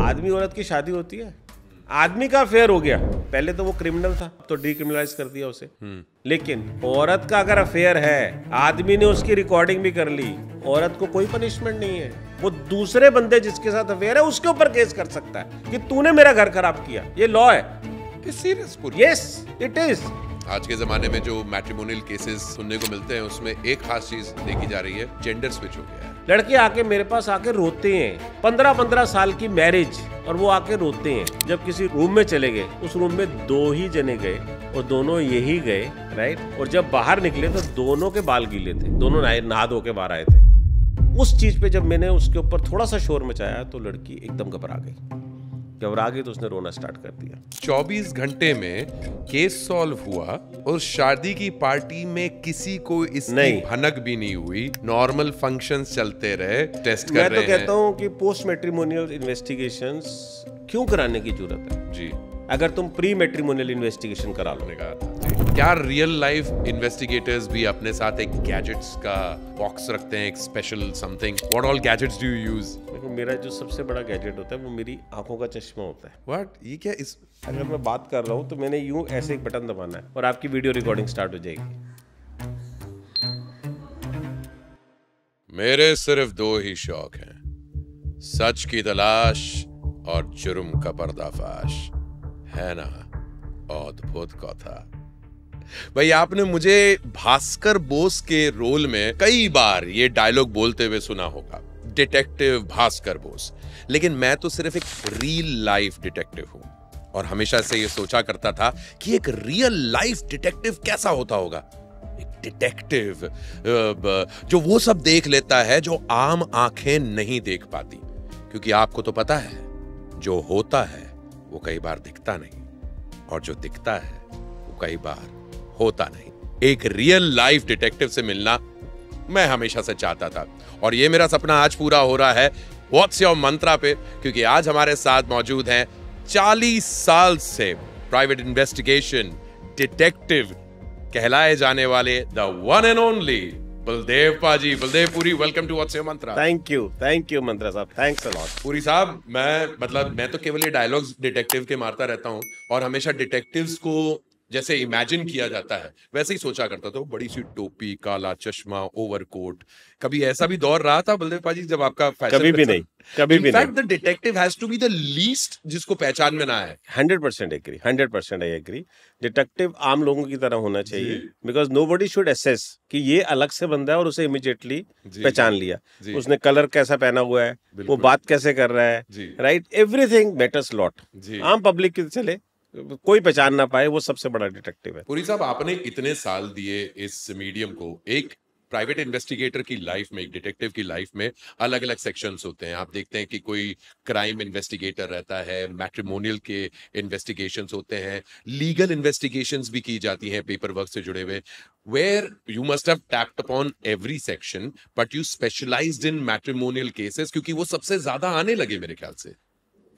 आदमी औरत की शादी होती है, आदमी का अफेयर हो गया, पहले तो वो क्रिमिनल था तो डिक्रिमिनलाइज कर दिया उसे। लेकिन औरत का अगर अफेयर है, आदमी ने उसकी रिकॉर्डिंग भी कर ली, औरत को कोई पनिशमेंट नहीं है। वो दूसरे बंदे जिसके साथ अफेयर है उसके ऊपर केस कर सकता है कि तूने मेरा घर खराब किया। ये लॉ है। सीरियस? Yes it is. आज के जमाने में जो मैट्रिमोनियल केसेस सुनने को मिलते हैं उसमें एक खास चीज देखी जा रही है, जेंडर स्विच हो गया है। लड़के आके मेरे पास आके रोते हैं, 15-15 साल की मैरिज, और वो आके रोते हैं। जब किसी रूम में चले गए, उस रूम में 2 ही जने गए और दोनों यही गए, राइट। और जब बाहर निकले तो दोनों के बाल गीले थे, दोनों नहा धो के बाहर आए थे। उस चीज पे जब मैंने उसके ऊपर थोड़ा सा शोर मचाया तो लड़की एकदम घबरा गई। घबरा गई तो उसने रोना स्टार्ट कर दिया। 24 घंटे में केस सॉल्व हुआ और शादी की पार्टी में किसी को इसकी भनक भी नहीं हुई। नॉर्मल फंक्शंस चलते रहे, टेस्ट कर रहे हैं। मैं तो कहता हूँ कि पोस्ट मैट्रिमोनियल इन्वेस्टिगेशंस क्यों कराने की जरूरत है जी, अगर तुम प्री मैट्रिमोनियल इन्वेस्टिगेशन करा लो। क्या रियल लाइफ इन्वेस्टिगेटर्स भी अपने साथ एक गैजेट्स का बॉक्स रखते हैं, एक special something? What all gadgets do you use? देखो, मेरा जो सबसे बड़ा गैजेट होता है वो मेरी आंखों का चश्मा होता है। व्हाट? ये क्या? इस अगर मैं बात कर रहा हूँ तो मैंने यूं ऐसे एक बटन दबाना है और आपकी वीडियो रिकॉर्डिंग स्टार्ट हो जाएगी। मेरे सिर्फ 2 ही शौक हैं, सच की तलाश और जुर्म का पर्दाफाश। है ना अद्भुत कथा? भाई, आपने मुझे भास्कर बोस के रोल में कई बार ये डायलॉग बोलते हुए सुना होगा, डिटेक्टिव भास्कर बोस। लेकिन मैं तो सिर्फ एक रियल लाइफ डिटेक्टिव हूं और हमेशा से ये सोचा करता था कि एक रियल लाइफ डिटेक्टिव कैसा होता होगा। एक डिटेक्टिव जो वो सब देख लेता है जो आम आंखें नहीं देख पाती, क्योंकि आपको तो पता है जो होता है वो कई बार दिखता नहीं, और जो दिखता है वो कई बार होता नहीं। एक रियल लाइफ डिटेक्टिव से मिलना मैं हमेशा से चाहता था और ये मेरा सपना आज पूरा हो रहा है व्हाट्स योर मंत्रा पे, क्योंकि आज हमारे साथ मौजूद हैं 40 साल से प्राइवेट इन्वेस्टिगेशन डिटेक्टिव कहलाए जाने वाले the one and only Baldev पाजी। Baldev Puri, welcome to what's your mantra. Thank you mantra साहब, थैंक्स अ लॉट। पुरी साहब, मैं तो केवल ये डायलॉग्स डिटेक्टिव के मारता रहता हूं और हमेशा डिटेक्टिव्स को जैसे इमेजिन किया जाता है वैसे ही सोचा करता था। बड़ी सी टोपी, काला चश्मा, ओवरकोट। कभी ऐसा भी दौर रहा था बलदेव पाजी जब आपका फैशन? कभी भी नहीं। In fact, the detective has to be the least जिसको पहचान में ना आए। 100% एग्री, 100% आई एग्री। डिटेक्टिव आम लोगों की तरह होना चाहिए, बिकॉज nobody should assess कि ये अलग से बंदा है और उसे इमीडिएटली पहचान लिया। उसने कलर कैसा पहना हुआ है, वो बात कैसे कर रहा है, राइट, एवरीथिंग मैटर्स लॉट। आम पब्लिक की चले कोई पहचान ना पाए, वो सबसे बड़ा डिटेक्टिव है। पुरी साहब, आपने इतने साल दिए इस मीडियम को। एक प्राइवेट इन्वेस्टिगेटर की लाइफ में, एक डिटेक्टिव की लाइफ में अलग अलग सेक्शंस होते हैं। आप देखते हैं कि कोई क्राइम इन्वेस्टिगेटर रहता है, मैट्रिमोनियल के इन्वेस्टिगेशंस होते हैं, लीगल इन्वेस्टिगेशंस भी की जाती हैं पेपर वर्क से जुड़े हुए। Where you must have tapped upon every section, but you specialized in matrimonial cases, क्योंकि वो सबसे ज्यादा आने लगे मेरे ख्याल से।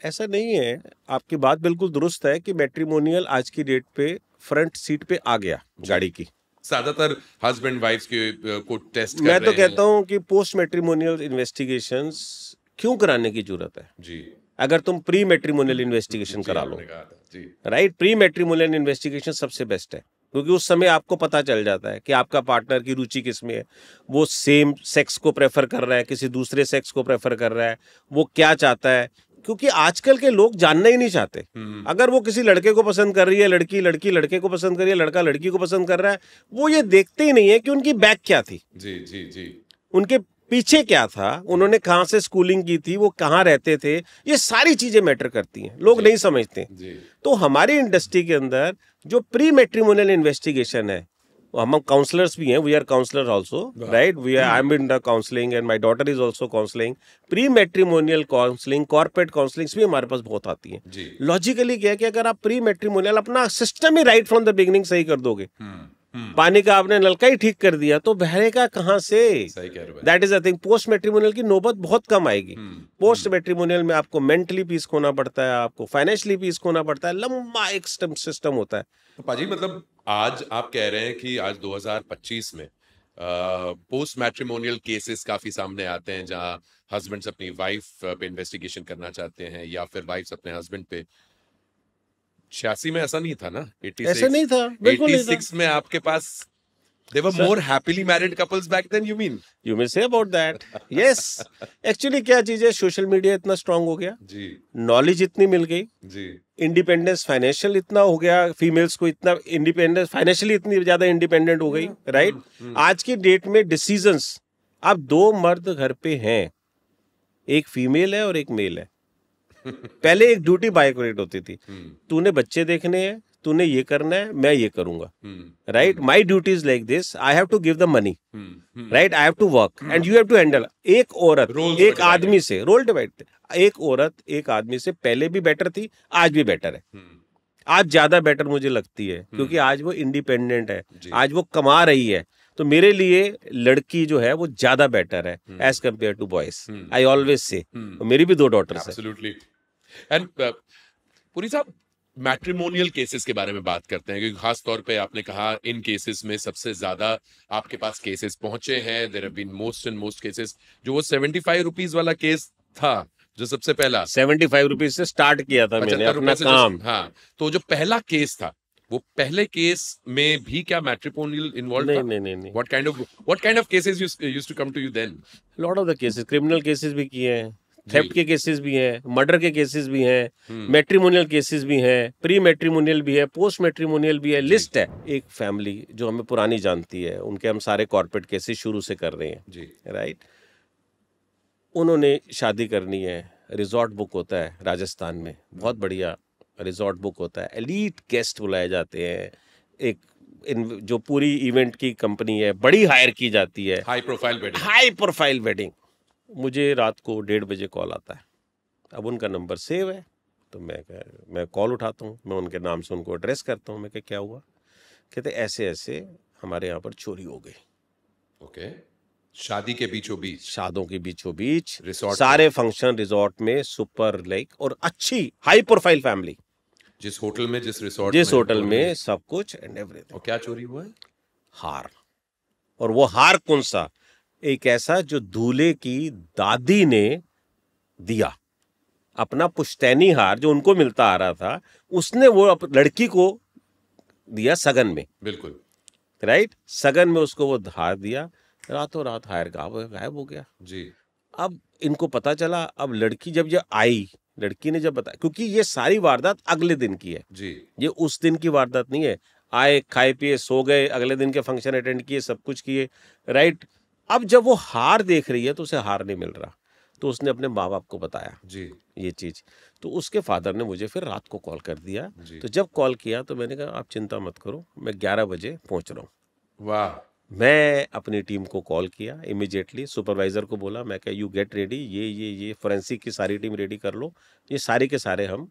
ऐसा नहीं है, आपकी बात बिल्कुल दुरुस्त है कि मैट्रिमोनियल आज की डेट पे फ्रंट सीट पे आ गया गाड़ी की। ज्यादातर हस्बैंड वाइफ्स के को टेस्ट कर मैं तो कहता हूं कि पोस्ट मैट्रिमोनियल इन्वेस्टिगेशंस क्यों कराने की जरूरत है जी, अगर तुम प्री मैट्रिमोनियल इन्वेस्टिगेशन करा लो। राइट, प्री मैट्रिमोनियल इन्वेस्टिगेशन सबसे बेस्ट है, क्योंकि उस समय आपको पता चल जाता है कि आपका पार्टनर की रुचि किसमें है, वो सेम सेक्स को प्रेफर कर रहा है, किसी दूसरे सेक्स को प्रेफर कर रहा है, वो क्या चाहता है। क्योंकि आजकल के लोग जानना ही नहीं चाहते। अगर वो किसी लड़के को पसंद कर रही है, लड़की लड़के को पसंद कर रही है, लड़का लड़की को पसंद कर रहा है, वो ये देखते ही नहीं है कि उनकी बैक क्या थी, जी, उनके पीछे क्या था, उन्होंने कहां से स्कूलिंग की थी, वो कहां रहते थे, ये सारी चीजें मैटर करती हैं, लोग नहीं समझते। तो हमारी इंडस्ट्री के अंदर जो प्री मैट्रिमोनियल इन्वेस्टिगेशन है, हम काउंसलर्स भी हैं, we are counsellor also, right, we are, I am in the counselling and my daughter is also counselling. Pre matrimonial counselling, corporate counsellings भी हमारे पास बहुत आती हैं। लॉजिकली क्या है कि अगर आप प्री मैट्रिमोनियल अपना system he right from the beginning सही कर दोगे, पानी का आपने नलका ही ठीक कर दिया तो बहरेगा कहां से? That is a thing. Post matrimonial की नौबत बहुत कम आएगी। पोस्ट मैट्रिमोनियल में आपको मेंटली पीस खोना पड़ता है, आपको फाइनेंशियली पीस खोना पड़ता है, लंबा एक सिस्टम होता है। तो पाजी, मतलब आज आप कह रहे हैं कि आज 2025 में पोस्ट मैट्रिमोनियल केसेस काफी सामने आते हैं जहां हस्बैंड्स अपनी वाइफ पे इन्वेस्टिगेशन करना चाहते हैं या फिर वाइफ्स अपने हस्बैंड पे। 86 में ऐसा नहीं था ना? 86 ऐसा नहीं था, बिल्कुल नहीं था। 86 में आपके पास there were more happily married couples back then, you mean? You may say about that. Yes. Actually क्या चीज है, सोशल मीडिया इतना स्ट्रांग हो गया जी, नॉलेज इतनी मिल गई जी, इंडिपेंडेंस फाइनेंशियल इतना हो गया, फीमेल्स को इतना इंडिपेंडेंस फाइनेंशियली इतनी ज्यादा इंडिपेंडेंट हो गई, राइट। आज की डेट में डिसीजंस, अब 2 मर्द घर पे हैं, एक फीमेल है और एक मेल है। पहले एक ड्यूटी बाइकोरेट होती थी, तूने बच्चे देखने हैं, तूने ये करना है, मैं ये करूंगा, right. My duty is like this, I have to give the money, right, I have to work and you have to handle. एक औरत एक आदमी से रोल डिवाइड, एक औरत एक आदमी से पहले भी बेटर थी, आज भी बेटर है, आज ज्यादा बेटर मुझे लगती है, क्योंकि आज वो इंडिपेंडेंट है, आज वो कमा रही है। तो मेरे लिए लड़की जो है वो ज्यादा बेटर है as compare to boys, I always say. मेरी भी 2 डॉटर्स है। एंड पुरी साहब, मैट्रिमोनियल केसेस के बारे में बात करते हैं, क्योंकि खास तौर पे आपने कहा इन केसेस में सबसे ज्यादा आपके पास केसेस पहुंचे हैं। There have been most and most cases. जो वो 75 रुपीज वाला केस था जो सबसे पहला, 75 रुपीज से स्टार्ट किया था मैंने अपना काम। हाँ, तो जो पहला केस था, वो पहले केस में भी क्या मैट्रिमोनियल इन्वॉल्व था? नहीं। What kind of cases used to come to you then? Lot of the cases, criminal cases भी किए हैं, थेफ्ट के केसेस भी हैं, मर्डर के केसेस भी हैं, मैट्रिमोनियल केसेस भी हैं, प्री मैट्रिमोनियल भी है, पोस्ट मैट्रिमोनियल भी है, लिस्ट है। एक फैमिली जो हमें पुरानी जानती है, उनके हम सारे कॉर्पोरेट केसेस शुरू से कर रहे हैं जी, राइट। उन्होंने शादी करनी है, रिजॉर्ट बुक होता है राजस्थान में, बहुत बढ़िया रिजॉर्ट बुक होता है, एलीट गेस्ट बुलाए जाते हैं, एक जो पूरी इवेंट की कंपनी है बड़ी हायर की जाती है, हाई प्रोफाइल वेडिंग। मुझे रात को 1:30 बजे कॉल आता है, अब उनका नंबर सेव है, तो मैं कॉल उठाता हूँ, मैं उनके नाम से उनको एड्रेस करता हूँ। मैं क्या हुआ? कहते ऐसे ऐसे हमारे यहाँ पर चोरी हो गई। ओके, शादी के बीचों बीच, शादों के बीचों बीच, रिसोर्ट, सारे फंक्शन रिजॉर्ट में, सुपर लाइक और अच्छी हाई प्रोफाइल फैमिली, जिस होटल में, जिस रिसोर्ट, जिस होटल में सब कुछ एंड एवरीथिंग। और क्या चोरी हुआ है? हार। और वो हार कौन सा? एक ऐसा जो दूल्हे की दादी ने दिया, अपना पुश्तैनी हार जो उनको मिलता आ रहा था, उसने वो लड़की को दिया सगन में। बिल्कुल, राइट, सगन में उसको वो हार दिया, रातों रात हार गायब हो गया जी। अब इनको पता चला, अब लड़की जब ये आई, लड़की ने जब बताया, क्योंकि ये सारी वारदात अगले दिन की है जी, ये उस दिन की वारदात नहीं है। आए, खाए पिए, सो गए, अगले दिन के फंक्शन अटेंड किए, सब कुछ किए, राइट। अब जब वो हार देख रही है तो उसे हार नहीं मिल रहा, तो उसने अपने माँ बाप को बताया जी ये चीज। तो उसके फादर ने मुझे फिर रात को कॉल कर दिया। तो जब कॉल किया तो मैंने कहा आप चिंता मत करो, मैं 11 बजे पहुंच रहा हूँ। वाह। मैं अपनी टीम को कॉल किया, इमीडिएटली सुपरवाइजर को बोला, मैं कहा यू गेट रेडी, ये फोरेंसिक की सारी टीम रेडी कर लो, ये सारे के सारे हम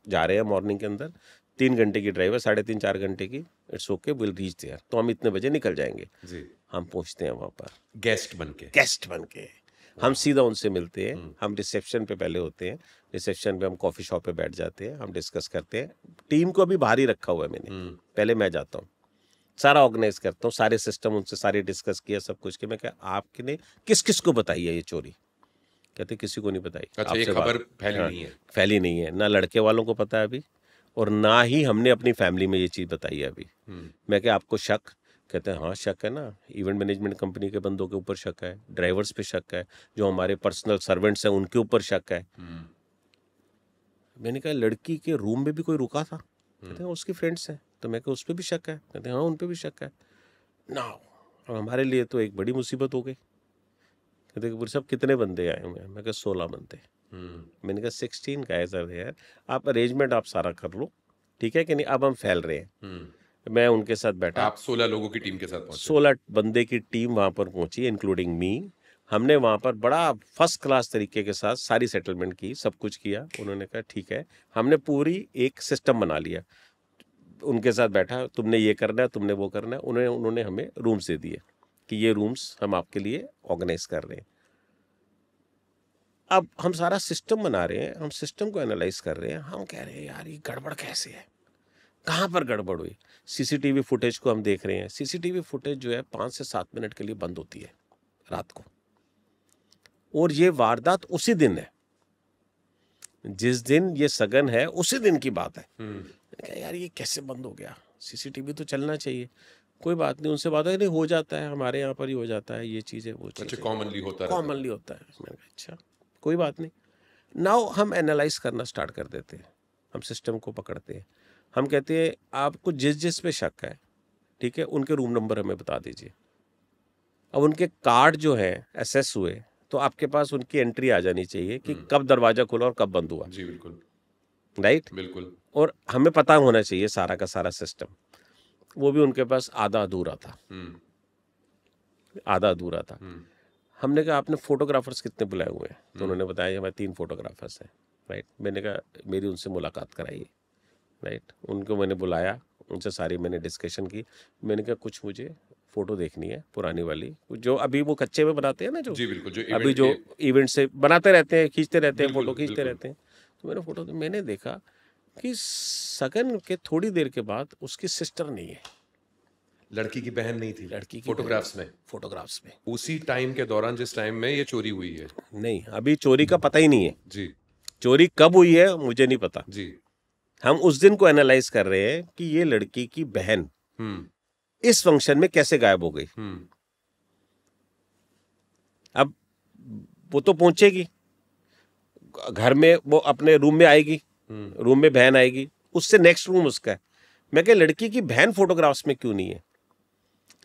जा रहे हैं मॉर्निंग के अंदर, 3 घंटे की ड्राइव है, 3.5-4 घंटे की, it's okay, will reach there, तो हम इतने बजे निकल जाएंगे जी। हम पहुंचते हैं वहाँ पर गेस्ट बन के हम सीधा उनसे मिलते हैं। हम रिसेप्शन पे पहले होते हैं, रिसेप्शन पे हम कॉफी शॉप पे बैठ जाते हैं, हम डिस्कस करते हैं। टीम को अभी बाहर ही रखा हुआ है मैंने, पहले मैं जाता हूँ, सारा ऑर्गेनाइज करता हूँ, सारे सिस्टम उनसे सारे डिस्कस किया, सब कुछ किया। मैं क्या आपने किस किस को बताई है ये चोरी? कहते किसी को नहीं बताई। अच्छा, ये खबर फैली नहीं है, ना लड़के वालों को पता है अभी, और ना ही हमने अपनी फैमिली में ये चीज़ बताई है अभी। मैं क्या आपको शक? कहते हैं हाँ शक है ना, इवेंट मैनेजमेंट कंपनी के बंदों के ऊपर शक है, ड्राइवर्स पे शक है, जो हमारे पर्सनल सर्वेंट्स हैं उनके ऊपर शक है। मैंने कहा लड़की के रूम में भी कोई रुका था? कहते हैं उसकी फ्रेंड्स हैं। तो मैं कहा उस पर भी शक है? कहते हैं हाँ उन पर भी शक है। ना हमारे लिए तो एक बड़ी मुसीबत हो गई। कहते हैं सब कितने बंदे आए हुए हैं? मैं कहा 16 बंदे। मैंने कहा 16 का है सर यार, आप अरेंजमेंट आप सारा कर लो, ठीक है कि नहीं, अब हम फैल रहे हैं। मैं उनके साथ बैठा, आप 16 लोगों की टीम के साथ पहुंचे? 16 बंदे की टीम वहाँ पर पहुंची, इंक्लूडिंग मी। हमने वहाँ पर बड़ा फर्स्ट क्लास तरीके के साथ सारी सेटलमेंट की, सब कुछ किया। उन्होंने कहा ठीक है, हमने पूरी एक सिस्टम बना लिया। उनके साथ बैठा, तुमने ये करना है, तुमने वो करना है। उन्होंने हमें रूम्स दे दिए कि ये रूम्स हम आपके लिए ऑर्गेनाइज कर रहे हैं। अब हम सारा सिस्टम बना रहे हैं, हम सिस्टम को एनालाइज कर रहे हैं, हम कह रहे हैं यार ये गड़बड़ कैसे है। कहाँ पर गड़बड़ हुई? सीसीटीवी फुटेज को हम देख रहे हैं, सीसीटीवी फुटेज जो है 5 से 7 मिनट के लिए बंद होती है रात को, और ये वारदात उसी दिन है जिस दिन ये सगन है, उसी दिन की बात है। क्या यार ये कैसे बंद हो गया? सीसीटीवी तो चलना चाहिए। कोई बात नहीं, उनसे बात है, नहीं हो जाता है, हमारे यहाँ पर ही हो जाता है, ये चीज़ है वो चीज़। अच्छा, कॉमनली होता है? कॉमनली होता है। मैंने कहा अच्छा कोई बात नहीं। नाउ हम एनालाइज करना स्टार्ट कर देते हैं, हम सिस्टम को पकड़ते हैं, हम कहते हैं आपको जिस जिस पे शक है, ठीक है, उनके रूम नंबर हमें बता दीजिए। अब उनके कार्ड जो है एसेस हुए तो आपके पास उनकी एंट्री आ जानी चाहिए कि कब दरवाजा खुला और कब बंद हुआ। जी बिल्कुल, राइट, बिल्कुल। और हमें पता होना चाहिए सारा का सारा सिस्टम। वो भी उनके पास आधा अधूरा था, आधा अधूरा था। हमने कहा आपने फोटोग्राफर्स कितने बुलाए हुए हैं? तो उन्होंने बताया हमारे 3 फोटोग्राफर्स हैं। राइट, मैंने कहा मेरी उनसे मुलाकात कराइए। राइट, उनको मैंने बुलाया, उनसे सारी मैंने डिस्कशन की। मैंने कहा कुछ मुझे फ़ोटो देखनी है पुरानी वाली, जो अभी वो कच्चे में बनाते हैं ना, जो जी बिल्कुल, जो अभी जो इवेंट से बनाते रहते हैं, खींचते रहते हैं, फ़ोटो खींचते रहते हैं। तो मैंने फ़ोटो, मैंने देखा कि सगन के थोड़ी देर के बाद उसकी सिस्टर नहीं है, लड़की की बहन नहीं थी लड़की की फोटोग्राफ्स में। फोटोग्राफ्स में उसी टाइम के दौरान जिस टाइम में ये चोरी हुई है? नहीं, अभी चोरी का पता ही नहीं है जी। चोरी कब हुई है मुझे नहीं पता जी। हम उस दिन को एनालाइज कर रहे हैं कि ये लड़की की बहन इस फंक्शन में कैसे गायब हो गई। अब वो तो पहुंचेगी घर में, वो अपने रूम में आएगी, रूम में बहन आएगी, उससे नेक्स्ट रूम उसका है। मैं कह लड़की की बहन फोटोग्राफ्स में क्यों नहीं है,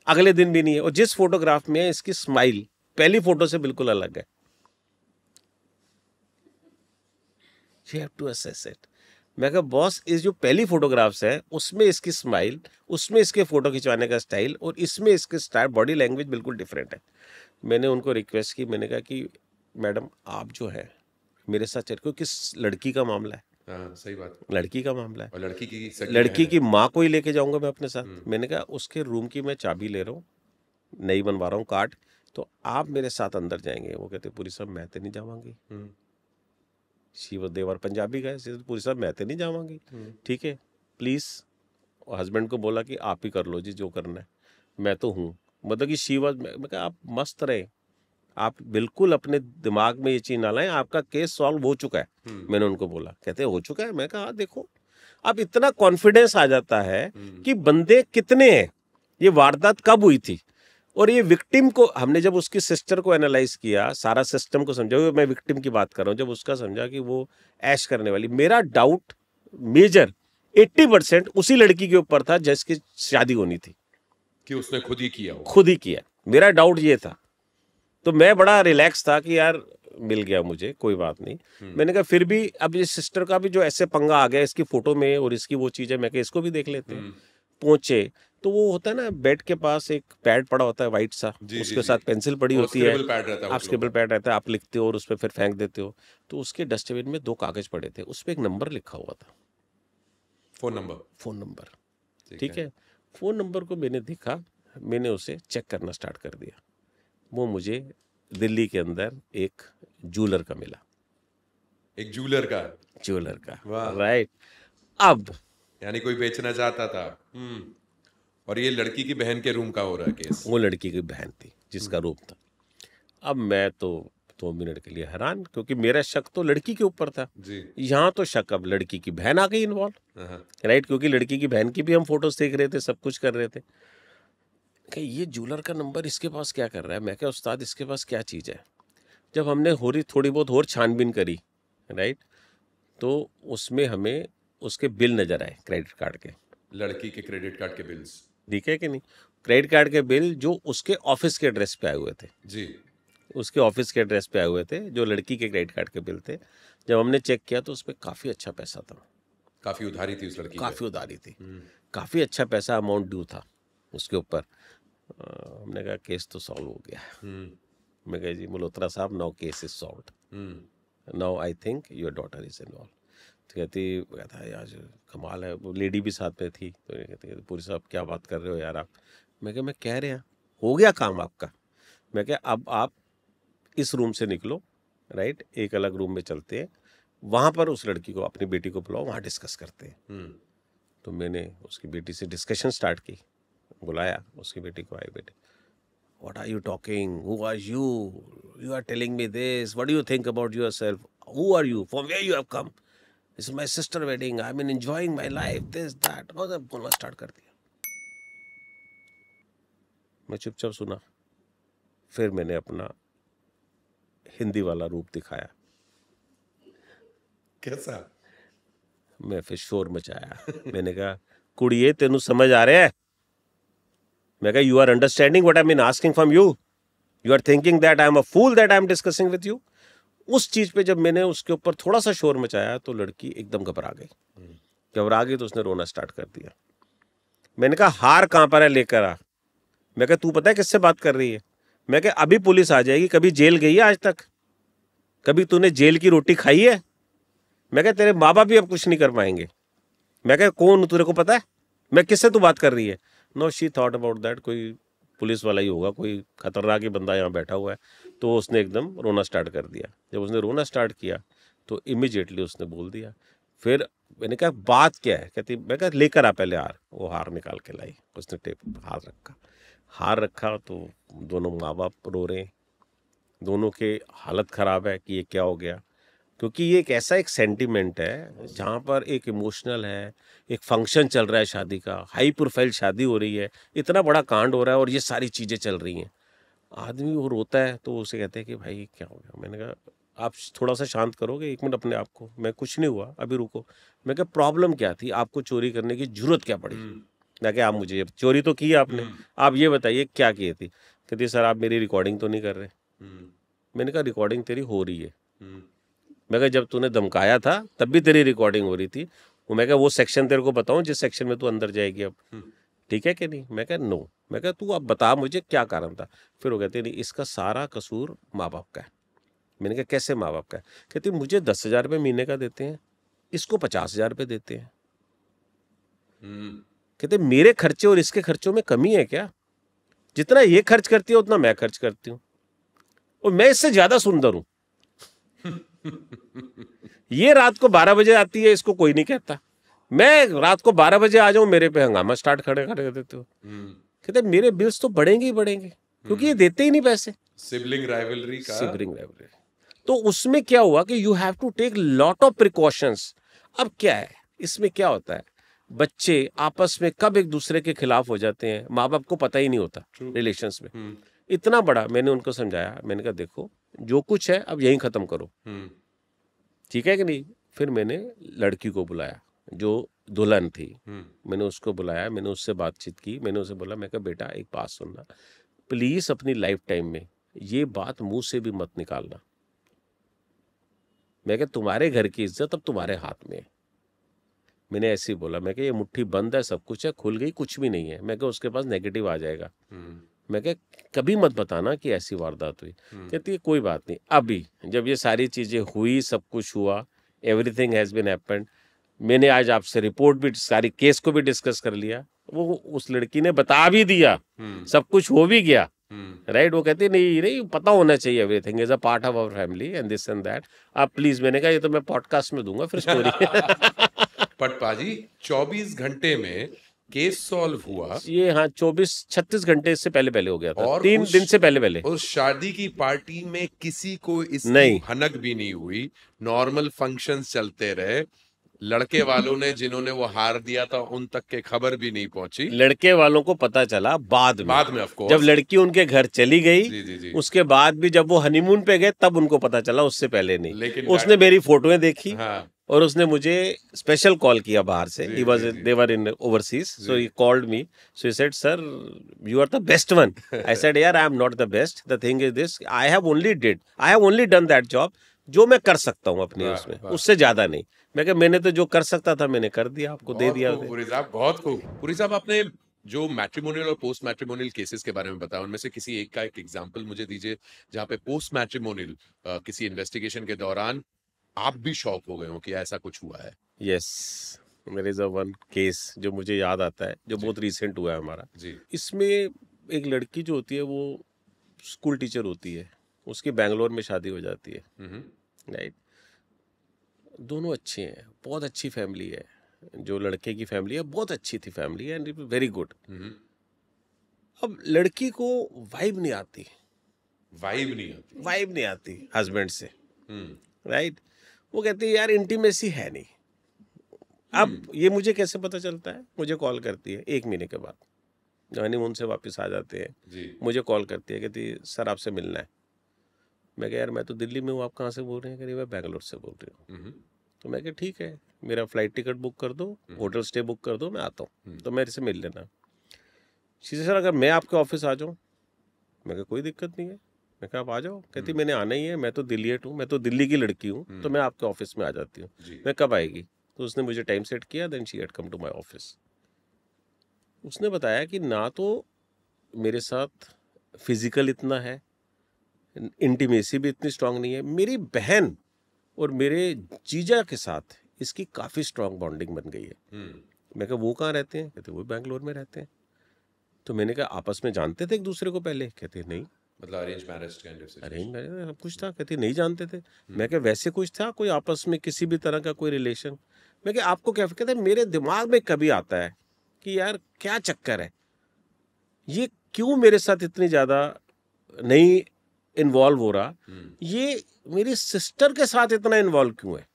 अगले दिन भी नहीं है, और जिस फोटोग्राफ में है इसकी स्माइल पहली फोटो से बिल्कुल अलग है। You have to assess it. मैं कहा बॉस, इस जो पहली फोटोग्राफ्स है उसमें इसकी स्माइल, उसमें इसके फोटो खिंचवाने का स्टाइल और इसमें इसके स्टाइल, बॉडी लैंग्वेज बिल्कुल डिफरेंट है। मैंने उनको रिक्वेस्ट की, मैंने कहा कि मैडम आप जो है मेरे साथ चल, क्योंकि लड़की का मामला है। हाँ, सही बात, लड़की का मामला है, और लड़की की माँ को ही लेके जाऊंगा मैं अपने साथ। मैंने कहा उसके रूम की मैं चाबी ले रहा हूँ, नई बनवा रहा हूँ कार्ड, तो आप मेरे साथ अंदर जाएंगे। वो कहते पूरी साहब मैं तो नहीं जावांगी, शिव देवर पंजाबी का है, पूरी साहब मैं तो नहीं जावांगी, ठीक है प्लीज़। और हस्बैंड को बोला कि आप ही कर लो जी जो करना है, मैं तो हूँ। मतलब कि शिवा, मैं कहा आप मस्त रहे, आप बिल्कुल अपने दिमाग में ये चीज़ ना लाएं, आपका केस सॉल्व हो चुका है। मैंने उनको बोला, कहते हो चुका है। मैं कहा देखो, अब इतना कॉन्फिडेंस आ जाता है कि बंदे कितने हैं, ये वारदात कब हुई थी, और ये विक्टिम को हमने जब उसकी सिस्टर को एनालाइज किया, सारा सिस्टम को समझा, मैं विक्टिम की बात कर रहा हूँ, जब उसका समझा कि वो ऐश करने वाली, मेरा डाउट मेजर 80% उसी लड़की के ऊपर था जिसकी शादी होनी थी, कि उसने खुद ही किया, खुद ही किया। मेरा डाउट ये था, तो मैं बड़ा रिलैक्स था कि यार मिल गया मुझे, कोई बात नहीं। मैंने कहा फिर भी अब ये सिस्टर का भी जो ऐसे पंगा आ गया इसकी फोटो में और इसकी वो चीज़ है, मैं कहा इसको भी देख लेते हैं। पहुंचे तो वो होता है ना, बेड के पास एक पैड पड़ा होता है वाइट सा, उसके साथ पेंसिल पड़ी होती है, आप स्क्रिबल पैड रहता है, आप लिखते हो और उस पर फिर फेंक देते हो। तो उसके डस्टबिन में 2 कागज पड़े थे, उस पर एक नंबर लिखा हुआ था, फोन नंबर, ठीक है। फोन नंबर को मैंने देखा, मैंने उसे चेक करना स्टार्ट कर दिया। वो मुझे दिल्ली के अंदर एक ज्वेलर का मिला, एक ज्वेलर का, राइट। अब यानी कोई बेचना चाहता था, और ये लड़की की बहन के रूम का हो रहा है केस। वो लड़की की बहन थी जिसका रूम था। अब मैं तो 2 मिनट के लिए हैरान, क्योंकि मेरा शक तो लड़की के ऊपर था जी। यहाँ तो शक अब लड़की की बहन आ गई इन्वॉल्व, राइट, क्योंकि लड़की की बहन की भी हम फोटोज देख रहे थे, सब कुछ कर रहे थे कि ये ज्वेलर का नंबर इसके पास क्या कर रहा है। मैं क्या उस्ताद इसके पास क्या चीज़ है। जब हमने थोड़ी बहुत और छानबीन करी, राइट, तो उसमें हमें उसके बिल नजर आए, क्रेडिट कार्ड के, लड़की के क्रेडिट कार्ड के बिल्स, ठीक है कि नहीं, क्रेडिट कार्ड के बिल जो उसके ऑफिस के एड्रेस पे आए हुए थे जी, उसके ऑफिस के एड्रेस पे आए हुए थे, जो लड़की के क्रेडिट कार्ड के बिल थे। जब हमने चेक किया तो उस पर काफ़ी अच्छा पैसा था, काफ़ी उधारी थी उस लड़की, काफ़ी उधारी थी, काफ़ी अच्छा पैसा अमाउंट ड्यू था उसके ऊपर। हमने कहा केस तो सॉल्व हो गया। मैं कहा जी मल्होत्रा साहब, now case is solved, now I think your daughter is involve. तो कहता है यार कमाल है, वो लेडी भी साथ में थी, तो कहती है पूरी साहब क्या बात कर रहे हो यार आप। मैं कहा मैं कह रहे हैं हो गया काम आपका। मैं कहा अब आप इस रूम से निकलो, राइट, एक अलग रूम में चलते हैं, वहाँ पर उस लड़की को, अपनी बेटी को बुलाओ, वहाँ डिस्कस करते हैं। तो मैंने उसकी बेटी से डिस्कशन स्टार्ट की, बुलाया उसकी बेटी को, आई बेटी, what are you talking, who are you, you are telling me this, what do you think about yourself, who are you, from where you have come, this is my sister wedding, I mean enjoying my life, this that, और सब बोलना start कर दिया। मैं चुपचाप सुना, फिर मैंने अपना हिंदी वाला रूप दिखाया। कैसा? मैं फिर शोर मचाया। मैंने कहा, कुड़िए तेनू समझ आ रहा है? मैं कहा, you are understanding what I mean asking from you, you are thinking that I am a fool that I am discussing with you. उस चीज पे जब मैंने उसके ऊपर थोड़ा सा शोर मचाया तो लड़की एकदम घबरा गई। घबरा गई तो उसने रोना स्टार्ट कर दिया। मैंने कहा, हार कहां पर है, लेकर आ। मैं कहा, तू पता है किससे बात कर रही है? मैं कहा, अभी पुलिस आ जाएगी, कभी जेल गई है आज तक? कभी तूने जेल की रोटी खाई है? मैं कहा, तेरे माँ बाप भी अब कुछ नहीं कर पाएंगे। मैं कहा, कौन तेरे को पता है? मैं किससे तू बात कर रही है? No, she thought about that, कोई पुलिस वाला ही होगा, कोई खतरनाक ही बंदा यहाँ बैठा हुआ है। तो उसने एकदम रोना स्टार्ट कर दिया। जब उसने रोना स्टार्ट किया तो इमीडिएटली उसने बोल दिया। फिर मैंने कहा, बात क्या है? कहती, मैं कहा, लेकर आ पहले हार। वो हार निकाल के लाई, उसने टेप हार रखा। हार रखा तो दोनों माँ बाप रो रहे हैं, दोनों के हालत ख़राब है कि ये क्या हो गया, क्योंकि ये एक ऐसा एक सेंटिमेंट है जहाँ पर एक इमोशनल है, एक फंक्शन चल रहा है शादी का, हाई प्रोफाइल शादी हो रही है, इतना बड़ा कांड हो रहा है और ये सारी चीज़ें चल रही हैं। आदमी वो रोता है तो उसे कहते हैं कि भाई क्या हो गया? मैंने कहा, आप थोड़ा सा शांत करोगे एक मिनट अपने आप को? मैं कुछ नहीं हुआ, अभी रुको। मैं कहा, प्रॉब्लम क्या थी, आपको चोरी करने की जरूरत क्या पड़ी? मैं कहा, आप मुझे, चोरी तो की आपने, आप ये बताइए क्या की थी? कहती, सर आप मेरी रिकॉर्डिंग तो नहीं कर रहे? मैंने कहा, रिकॉर्डिंग तेरी हो रही है। मैं कहा, जब तूने धमकाया था तब भी तेरी रिकॉर्डिंग हो रही थी। मैं कहा, वो सेक्शन तेरे को बताऊं जिस सेक्शन में तू अंदर जाएगी अब, ठीक है कि नहीं? मैं कहा, नो। मैं कहा, तू अब बता मुझे क्या कारण था? फिर वो कहते, नहीं इसका सारा कसूर माँ बाप का है। मैंने कहा, कैसे माँ बाप का है? कहती, मुझे 10,000 रुपये महीने का देते हैं, इसको 50,000 रुपये देते हैं। कहते, मेरे खर्चे और इसके खर्चों में कमी है क्या? जितना ये खर्च करती है उतना मैं खर्च करती हूँ, और मैं इससे ज्यादा सुंदर हूं। ये रात को 12 बजे आती है, इसको कोई नहीं कहता। मैं रात को 12 बजे आ जाऊं, मेरे पे हंगामा स्टार्ट खड़े कर देते हो। कहते, मेरे बिल्स तो बढ़ेंगे ही बढ़ेंगे, क्योंकि ये देते ही नहीं पैसे। सिबलिंग राइवलरी का, सिबलिंग राइवलरी। तो उसमें क्या हुआ कि you have to take lot of precautions. अब क्या है इसमें, क्या होता है, बच्चे आपस में कब एक दूसरे के खिलाफ हो जाते हैं, माँ बाप को पता ही नहीं होता रिलेशंस में। इतना बड़ा मैंने उनको समझाया, मैंने कहा, देखो जो कुछ है अब यहीं खत्म करो, ठीक है कि नहीं? फिर मैंने लड़की को बुलाया जो दुल्हन थी, मैंने उसको बुलाया, मैंने उससे बातचीत की। मैंने उसे बोला, मैं कहा, बेटा एक बात सुनना, प्लीज अपनी लाइफ टाइम में ये बात मुंह से भी मत निकालना। मैं कहा, तुम्हारे घर की इज्जत अब तुम्हारे हाथ में है। मैंने ऐसे ही बोला, मैं कहा, ये मुट्ठी बंद है, सब कुछ है, खुल गई कुछ भी नहीं है। मैं कहा, उसके पास नेगेटिव आ जाएगा। मैं कहा, कभी मत बताना कि ऐसी वारदात हुई। कहती है, कोई बात नहीं। अभी जब ये सारी चीजें हुई, सब कुछ हुआ, एवरीथिंग हैज बीन हैपेंड, मैंने आज आपसे रिपोर्ट भी, सारी केस को भी डिस्कस कर लिया, वो उस लड़की ने बता भी दिया, सब कुछ हो भी गया, राइट? वो कहती, नहीं नहीं पता होना चाहिए, everything is a part of our family and this and that. आप प्लीज, मैंने कहा, ये तो मैं पॉडकास्ट में दूंगा फिर स्टोरी। बट पाजी 24 घंटे में केस सॉल्व हुआ ये, हाँ 24-36 घंटे से पहले हो गया था, और 3 दिन से पहले। उस शादी की पार्टी में किसी को इसकी नहीं, भनक भी नहीं हुई, नॉर्मल फंक्शंस चलते रहे। लड़के वालों ने, जिन्होंने वो हार दिया था, उन तक के खबर भी नहीं पहुंची। लड़के वालों को पता चला बाद में ऑफ कोर्स, जब लड़की उनके घर चली गई। जी। उसके बाद भी जब वो हनीमून पे गए तब उनको पता चला, उससे पहले नहीं। लेकिन उसने मेरी फोटोएं देखी, हाँ, और उसने मुझे स्पेशल कॉल किया बाहर से। He was, they were in overseas, so he called me, so he said, sir you are the best one. I said, यार I am not the best, the thing is this, I have only done that job जो मैं कर सकता हूँ अपनी उसमें, उससे ज्यादा नहीं। मैं कहा, मैंने तो जो कर सकता था मैंने कर दिया, आपको दे दिया। पुरी साहब, बहुत खूब। पुरी साहब, आपने जो मैट्रिमोनियल और पोस्ट मैट्रिमोनियल केसेस के बारे में बताया, उनमें से किसी एक का एक एग्जांपल मुझे दीजिए जहां पे पोस्ट मैट्रिमोनियल किसी इन्वेस्टिगेशन के दौरान आप भी शॉक हो गए हो कि ऐसा कुछ हुआ है। Yes, there is a one case जो मुझे याद आता है, जो बहुत रिसेंट हुआ है हमारा जी। इसमें एक लड़की जो होती है वो स्कूल टीचर होती है, उसकी बैंगलोर में शादी हो जाती है, राइट? दोनों अच्छे हैं, बहुत अच्छी फैमिली है, जो लड़के की फैमिली है बहुत अच्छी थी फैमिली एंड वेरी गुड। अब लड़की को वाइब नहीं आती हस्बैंड से, राइट। वो कहती है यार इंटीमेसी है नहीं। अब ये मुझे कैसे पता चलता है, मुझे कॉल करती है 1 महीने के बाद, जब हनीमून से वापस आ जाते हैं, मुझे कॉल करती है, कहती है सर आपसे मिलना है। मैं कहा यार मैं तो दिल्ली में हूँ, आप कहाँ से बोल रहे हैं? कह रही मैं बैंगलोर से बोल रही हूँ। तो मैं कहा ठीक है, मेरा फ्लाइट टिकट बुक कर दो, होटल स्टे बुक कर दो, मैं आता हूँ, तो मेरे से मिल लेना। सर अगर मैं आपके ऑफिस आ जाऊँ? मैं कहा कोई दिक्कत नहीं है। मैं कहा आप आ जाओ। कहती मैंने आना ही है, मैं तो दिल्लीट हूँ, मैं तो दिल्ली की लड़की हूँ, तो मैं आपके ऑफिस में आ जाती हूँ। मैं कब आएगी? तो उसने मुझे टाइम सेट किया, then she had come to my office. उसने बताया कि ना तो मेरे साथ फिजिकल इतना है, इंटीमेसी भी इतनी स्ट्रांग नहीं है, मेरी बहन और मेरे जीजा के साथ इसकी काफ़ी स्ट्रांग बॉन्डिंग बन गई है। मैं कहा वो कहाँ रहते हैं? कहते वो बैंगलोर में रहते हैं। तो मैंने कहा आपस में जानते थे एक दूसरे को पहले? कहते नहीं। मतलब arrange marriage kind of situation? Arrange marriage सब कुछ था। कहते नहीं जानते थे। मैं कहा वैसे कुछ था कोई आपस में किसी भी तरह का कोई रिलेशन? मैं कहा आपको क्या? कहते मेरे दिमाग में कभी आता है कि यार क्या चक्कर है, ये क्यों मेरे साथ इतनी ज़्यादा नहीं इन्वॉल्व हो रहा, ये मेरी सिस्टर के साथ इतना इन्वॉल्व क्यों है,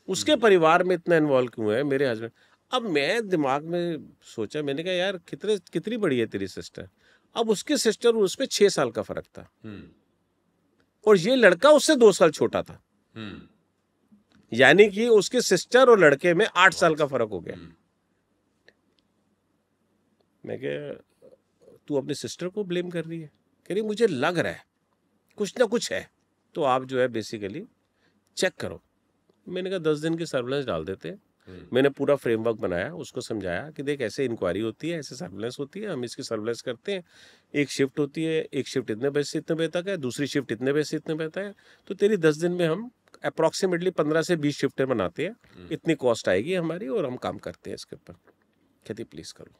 उसके परिवार में इतना इन्वॉल्व क्यों है मेरे हस्बैंड। अब मैं दिमाग में सोचा, मैंने कहा यार कितनी बड़ी है तेरी सिस्टर? अब उसकी सिस्टर और उसमें 6 साल का फर्क था, और ये लड़का उससे 2 साल छोटा था, यानी कि उसकी सिस्टर और लड़के में 8 साल का फर्क हो गया। मैं कहा तू अपनी सिस्टर को ब्लेम कर रही है? कह रही मुझे लग रहा है कुछ ना कुछ है, तो आप जो है बेसिकली चेक करो। मैंने कहा 10 दिन की सर्विलेंस डाल देते हैं। मैंने पूरा फ्रेमवर्क बनाया, उसको समझाया कि देख ऐसे इंक्वायरी होती है, ऐसे सर्विलेंस होती है, हम इसकी सर्विलेंस करते हैं, एक शिफ्ट होती है, एक शिफ्ट इतने बजे से इतने बजे तक है, दूसरी शिफ्ट इतने बजे से इतने बजे तक है, तो तेरी 10 दिन में हम अप्रॉक्सीमेटली 15 से 20 शिफ्टें बनाते हैं, इतनी कॉस्ट आएगी हमारी, और हम काम करते हैं इसके ऊपर। कहती प्लीज़ करो।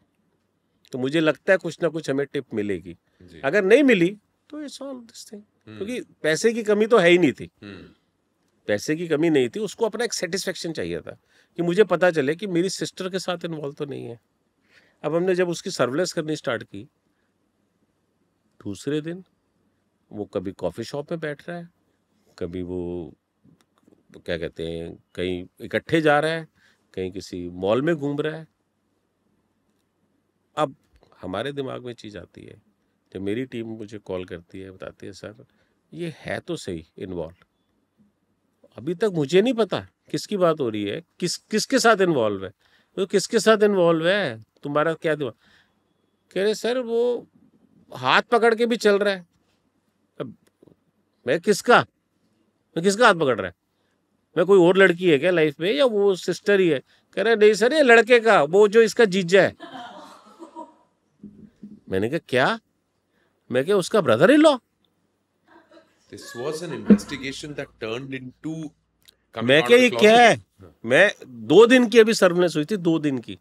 तो मुझे लगता है कुछ ना कुछ हमें टिप मिलेगी। अगर नहीं मिली तो इट्स ऑल दिस थिंग, क्योंकि पैसे की कमी तो है ही नहीं थी, पैसे की कमी नहीं थी, उसको अपना एक सेटिस्फेक्शन चाहिए था कि मुझे पता चले कि मेरी सिस्टर के साथ इन्वॉल्व तो नहीं है। अब हमने जब उसकी सर्विलेंस करनी स्टार्ट की, दूसरे दिन वो कभी कॉफ़ी शॉप में बैठ रहा है, कभी वो क्या कहते हैं कहीं इकट्ठे जा रहा है, कहीं किसी मॉल में घूम रहा है। अब हमारे दिमाग में चीज़ आती है, जब मेरी टीम मुझे कॉल करती है, बताती है सर ये है तो सही इन्वॉल्व, अभी तक मुझे नहीं पता किसकी बात हो रही है, किसके साथ इन्वॉल्व है, तो किसके साथ इन्वॉल्व है, तुम्हारा क्या दिमाग? कह रहे सर वो हाथ पकड़ के भी चल रहा है। अब मैं किसका हाथ पकड़ रहा है? मैं कोई और लड़की है क्या लाइफ में, या वो सिस्टर ही है? कह रहे नहीं सर ये लड़के का, वो जो इसका जीजा है। मैंने कहा क्या? मैं क्या उसका brother in law? This was an investigation that turned into मैं क्या ये क्या है? मैं 2 दिन की अभी सर्विलेंस हुई थी, 2 दिन की।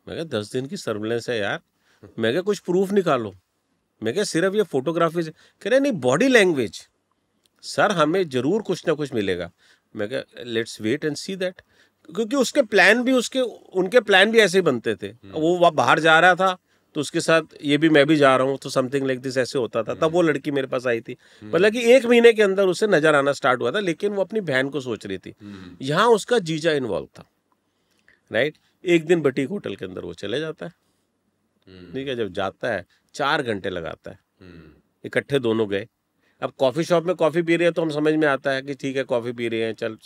मैं क्या 10 दिन की सर्विलेंस है यार, मैं क्या कुछ प्रूफ निकालो, मैं क्या सिर्फ ये फोटोग्राफी से? कह रहे नहीं बॉडी लैंग्वेज सर हमें जरूर कुछ ना कुछ मिलेगा। मैं क्या let's wait and see that, क्योंकि उसके प्लान भी उनके प्लान भी ऐसे ही बनते थे। वो बाहर जा रहा था तो उसके साथ ये भी मैं भी जा रहा हूँ, तो समथिंग लाइक दिस ऐसे होता था। तब वो लड़की मेरे पास आई थी, मतलब कि 1 महीने के अंदर उसे नजर आना स्टार्ट हुआ था, लेकिन वो अपनी बहन को सोच रही थी। यहाँ उसका जीजा इन्वॉल्व था, राइट। एक दिन बटीक होटल के अंदर वो चले जाता है, ठीक है, जब जाता है 4 घंटे लगाता है, इकट्ठे दोनों गए। अब कॉफी शॉप में कॉफी पी रहे हैं तो हम समझ में आता है कि ठीक है कॉफी पी रहे हैं, चल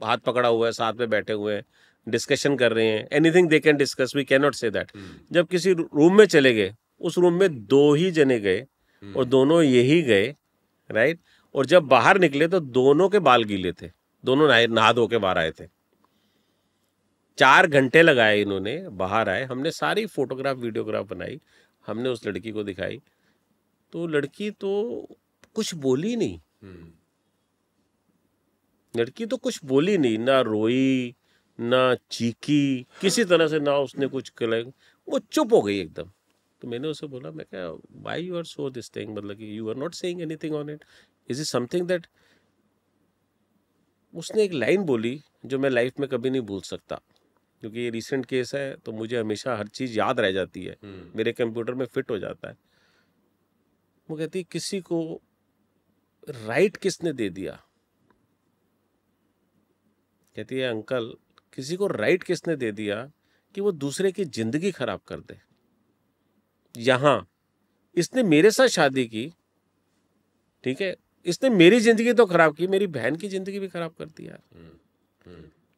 हाथ पकड़ा हुआ है, साथ में बैठे हुए हैं, डिस्कशन कर रहे हैं, anything they can discuss, we can not say that. जब किसी रूम में चले गए, उस रूम में 2 ही जने गए और दोनों यही गए, राइट। और जब बाहर निकले तो दोनों के बाल गीले थे, दोनों नहा धो के बाहर आए थे। 4 घंटे लगाए इन्होंने, बाहर आए, हमने सारी फोटोग्राफ वीडियोग्राफ बनाई, हमने उस लड़की को दिखाई, तो लड़की तो कुछ बोली नहीं, लड़की तो कुछ बोली नहीं, ना रोई ना चीखी किसी तरह से, ना उसने कुछ किया, वो चुप हो गई एकदम। तो मैंने उसे बोला, मैं क्या why you are so this thing, मतलब कि you are not saying anything on it, is it something that. उसने एक लाइन बोली जो मैं लाइफ में कभी नहीं भूल सकता, क्योंकि ये रिसेंट केस है तो मुझे हमेशा हर चीज़ याद रह जाती है, मेरे कंप्यूटर में फिट हो जाता है। वो कहती है किसी को राइट किसने दे दिया, कहती है अंकल किसी को राइट किसने दे दिया कि वो दूसरे की जिंदगी खराब कर दे। यहाँ इसने मेरे साथ शादी की, ठीक है, इसने मेरी जिंदगी तो खराब की, मेरी बहन की जिंदगी भी खराब कर दी यार।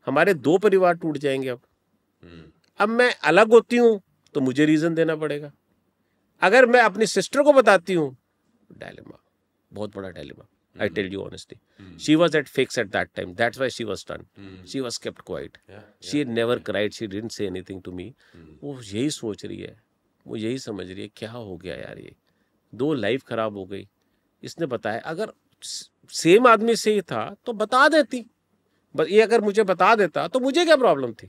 हमारे 2 परिवार टूट जाएंगे। अब मैं अलग होती हूं तो मुझे रीजन देना पड़ेगा, अगर मैं अपनी सिस्टर को बताती हूं, डायलेमा, बहुत बड़ा dilemma. I tell you honestly, she was at fix at that time. That's why she was stunned. She was kept quiet. She never cried. She didn't say anything to me. वो यही सोच रही है, वो यही समझ रही है क्या हो गया यार, ये 2 लाइफ खराब हो गई। इसने बताया, अगर सेम आदमी से ही था तो बता देती, बस ये अगर मुझे बता देता तो मुझे क्या प्रॉब्लम थी,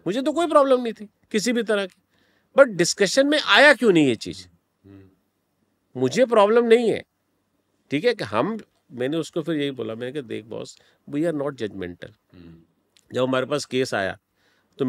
मुझे तो कोई प्रॉब्लम नहीं थी किसी भी तरह की। बट डिस्कशन में आया क्यों नहीं ये चीज, मुझे प्रॉब्लम नहीं है, ठीक है कि मैंने उसको फिर यही बोला, मैंने कहा देख boss, we are not judgmental. जब हमारे पास केस आया तो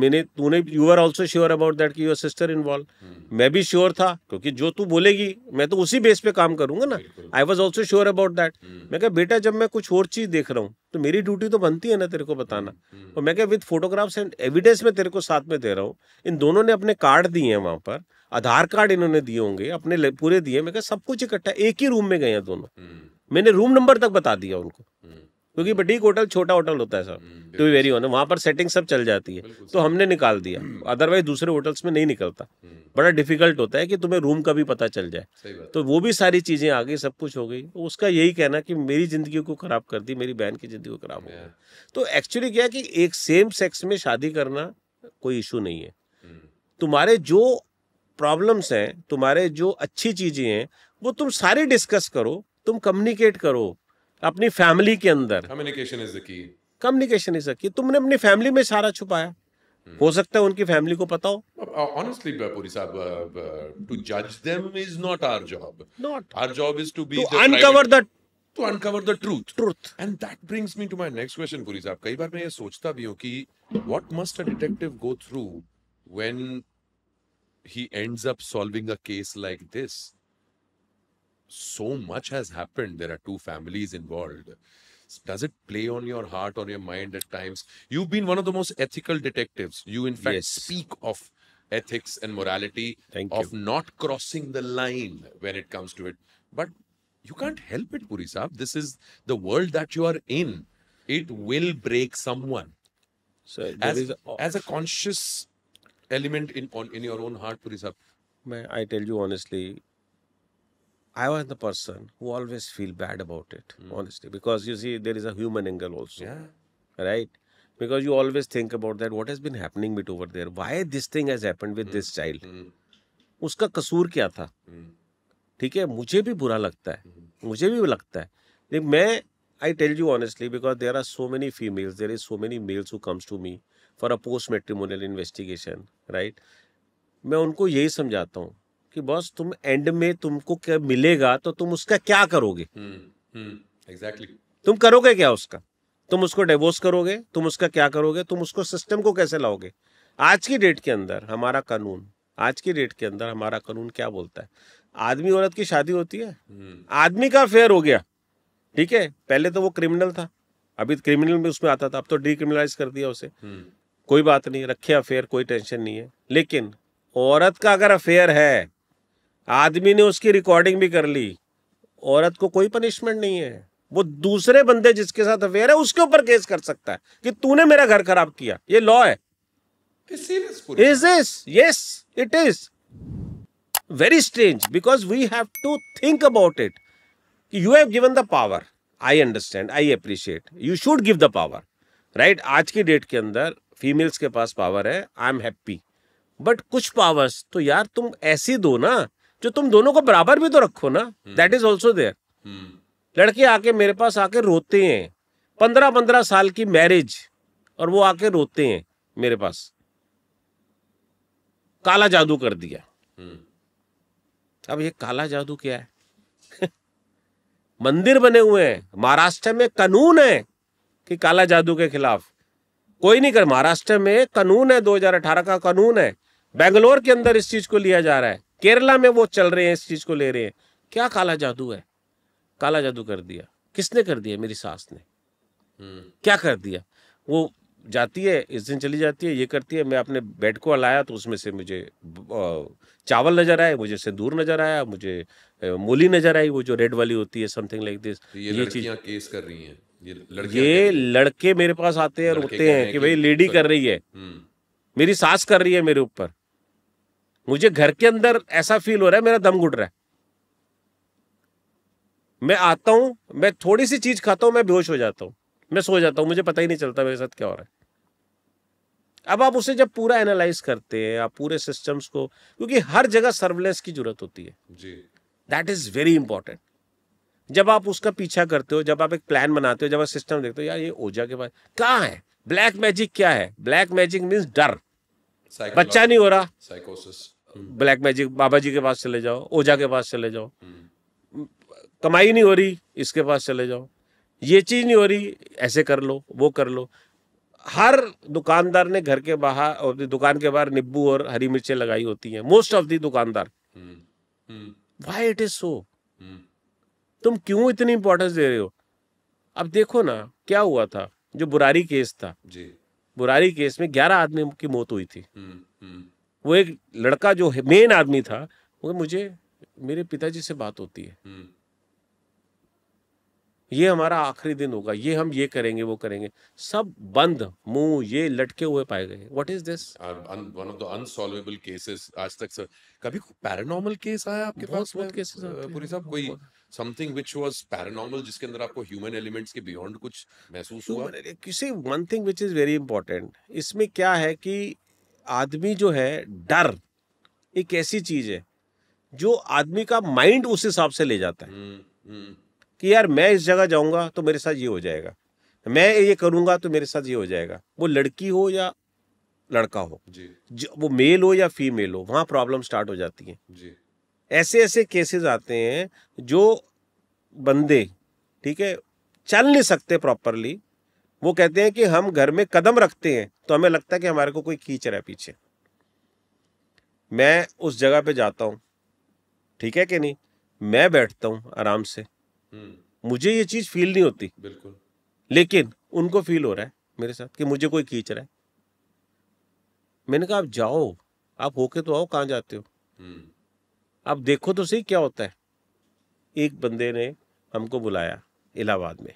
you are also sure about that कि योर सिस्टर इन्वॉल्व, मैं भी श्योर था, क्योंकि जो तू बोलेगी मैं तो उसी बेस पे काम करूंगा ना। I was also sure about that. मैं कहा बेटा जब मैं कुछ और चीज देख रहा हूँ तो मेरी ड्यूटी तो बनती है ना तेरे को बताना। और मैं कहा विद फोटोग्राफ्स एंड एविडेंस में तेरे को साथ में दे रहा हूँ। इन दोनों ने अपने कार्ड दिए हैं वहां पर, आधार कार्ड इन्होंने दिए होंगे, अपने पूरे दिए। मैं कहा सब कुछ इकट्ठा, एक ही रूम में गए हैं दोनों, मैंने रूम नंबर तक बता दिया उनको, क्योंकि बुटीक होटल छोटा होटल होता है सब, टू बी वेरी ऑनेस्ट, वहां पर सेटिंग सब चल जाती है, तो हमने निकाल दिया। अदरवाइज दूसरे होटल्स में नहीं निकलता, बड़ा डिफिकल्ट होता है कि तुम्हें रूम का भी पता चल जाए। तो वो भी सारी चीजें आ गई, सब कुछ हो गई। उसका यही कहना कि मेरी जिंदगी को खराब कर दी, मेरी बहन की जिंदगी को खराब हो गई। तो एक्चुअली क्या है कि एक सेम सेक्स में शादी करना कोई इशू नहीं है। तुम्हारे जो प्रॉब्लम्स हैं, तुम्हारे जो अच्छी चीजें हैं, वो तुम सारी डिस्कस करो, तुम कम्युनिकेट करो अपनी फैमिली के अंदर। Communication is the key. Communication is the key. तुमने अपनी फैमिली में सारा छुपाया, हो सकता है उनकी फैमिली को पता हो। Honestly, Puri साहब, to judge them is not our job. Not. Our job is to be to uncover the truth. And that brings me to my next question, Puri साहब। कई बार मैं ये सोचता भी हूँ कि what must a detective go through when he ends up solving a case like this? So much has happened. There are 2 families involved. Does it play on your heart, on your mind at times? You've been one of the most ethical detectives. You, in fact, speak of ethics and morality, of not crossing the line when it comes to it. But you can't help it, Puri Saab. This is the world that you are in. It will break someone. So as a conscious element in your own heart, Puri Saab. I tell you honestly, I was the person who always feel bad about it, honestly, because you see there is a human angle also, right? Because you always think about that, what has been happening with over there, why this thing has happened with this child, उसका कसूर क्या था, ठीक है। मुझे भी बुरा लगता है, मुझे भी लगता है, लेकिन मैं I tell you honestly, because there are so many females, there is so many males who comes to me for a post matrimonial investigation, right? मैं उनको यही समझाता हूँ कि बॉस तुम एंड में तुमको क्या मिलेगा तो तुम उसका क्या करोगे। Exactly. तुम करोगे क्या उसका, तुम उसको डिवोर्स करोगे, तुम उसका क्या करोगे, तुम उसको सिस्टम को कैसे लाओगे। आज की डेट के अंदर हमारा कानून क्या बोलता है, आदमी औरत की शादी होती है, आदमी का अफेयर हो गया, ठीक है, पहले तो वो क्रिमिनल था, अभी क्रिमिनल में उसमें आता था, अब तो डिक्रिमिनलाइज कर दिया उसे, कोई बात नहीं, रखे अफेयर, कोई टेंशन नहीं है। लेकिन औरत का अगर अफेयर है, आदमी ने उसकी रिकॉर्डिंग भी कर ली, औरत को कोई पनिशमेंट नहीं है। वो दूसरे बंदे जिसके साथ अफेयर है उसके ऊपर केस कर सकता है कि तूने मेरा घर खराब किया, ये लॉ है। Is this? Yes, it is. Very strange, because we have to think about it. You have given the power. I understand, I appreciate. You should give the power, right? आज की डेट के अंदर females के पास power है, I am happy. But कुछ powers तो यार तुम ऐसी दो ना जो तुम दोनों को बराबर भी तो रखो ना। That is also there. लड़के आके मेरे पास आके रोते हैं, 15-15 साल की मैरिज, और वो आके रोते हैं मेरे पास, काला जादू कर दिया। अब ये काला जादू क्या है? मंदिर बने हुए हैं, महाराष्ट्र में कानून है कि काला जादू के खिलाफ कोई नहीं कर। महाराष्ट्र में कानून है, 2018 का कानून है, बेंगलोर के अंदर इस चीज को लिया जा रहा है, केरला में वो चल रहे हैं, इस चीज को ले रहे हैं। क्या काला जादू है? काला जादू कर दिया। किसने कर दिया? मेरी सास ने। क्या कर दिया? वो जाती है, इस दिन चली जाती है, ये करती है, मैं अपने बेड को हलाया तो उसमें से मुझे चावल नजर आए, मुझे सिंदूर नजर आया, मुझे मूली नजर आई, वो जो रेड वाली होती है, समथिंग लाइक दिस। ये लड़कियां केस कर रही हैं, ये लड़के मेरे पास आते हैं, रोते हैं कि भाई लेडी कर रही है, मेरी सास कर रही है मेरे ऊपर। मुझे घर के अंदर ऐसा फील हो रहा है, मेरा दम घुट रहा है। मैं आता हूं, मैं थोड़ी सी चीज खाता हूं, मैं बेहोश हो जाता हूं, मैं सो जाता हूं, मुझे पता ही नहीं चलता मेरे साथ क्या हो रहा है। अब आप उसे जब पूरा एनालाइज करते हैं, आप पूरे सिस्टम्स को, क्योंकि हर जगह सर्विलेंस की जरूरत होती है जी, दैट इज वेरी इंपॉर्टेंट। जब आप उसका पीछा करते हो, जब आप एक प्लान बनाते हो, जब आप सिस्टम देखते हो, यार ये ओझा के पास कहाँ है, ब्लैक मैजिक क्या है? ब्लैक मैजिक मीन्स डर, बच्चा नहीं हो रहा, साइकोसिस। ब्लैक मैजिक, बाबा जी के पास चले जाओ, ओझा के पास चले जाओ, कमाई नहीं हो रही, इसके पास चले जाओ, ये चीज नहीं हो रही, ऐसे कर लो, वो कर लो। हर दुकानदार ने घर के बाहर और दुकान के बाहर नींबू और हरी मिर्चें लगाई होती हैं, मोस्ट ऑफ दी दुकानदार। Why it is so? तुम क्यों इतनी इंपॉर्टेंस दे रहे हो? अब देखो ना क्या हुआ था, जो बुरारी केस था जी, बुरारी केस में 11 आदमी की मौत हुई थी। वो एक लड़का जो मेन आदमी था, वो मुझे, मेरे पिताजी से बात होती है, ये हमारा आखिरी दिन होगा, ये हम ये करेंगे, वो करेंगे, सब बंद मुंह ये लटके हुए पाए गए। What is this? One of the unsolvable cases आज तक। सर कभी कोई पैरानॉर्मल केस आया आपके पास? बहुत केसेस पुरी साहब, कोई समथिंग व्हिच वाज पैरानॉर्मल, जिसके अंदर आपको ह्यूमन एलिमेंट्स के बियॉन्ड कुछ महसूस हुआ? किसी one thing which is very important, इसमें क्या है कि आदमी जो है, डर एक ऐसी चीज है जो आदमी का माइंड उस हिसाब से ले जाता है कि यार मैं इस जगह जाऊंगा तो मेरे साथ ये हो जाएगा, मैं ये करूंगा तो मेरे साथ ये हो जाएगा। वो लड़की हो या लड़का हो जी, वो मेल हो या फीमेल हो, वहां प्रॉब्लम स्टार्ट हो जाती है जी। ऐसे ऐसे केसेस आते हैं जो बंदे, ठीक है, चल नहीं सकते प्रॉपरली, वो कहते हैं कि हम घर में कदम रखते हैं तो हमें लगता है कि हमारे को कोई खींच रहा है पीछे। मैं उस जगह पे जाता हूं, ठीक है कि नहीं, मैं बैठता हूं आराम से, मुझे ये चीज फील नहीं होती बिल्कुल, लेकिन उनको फील हो रहा है मेरे साथ कि मुझे कोई खींच रहा है। मैंने कहा आप जाओ, आप होके तो आओ, कहां जाते हो, आप देखो तो सही क्या होता है। एक बंदे ने हमको बुलाया इलाहाबाद में,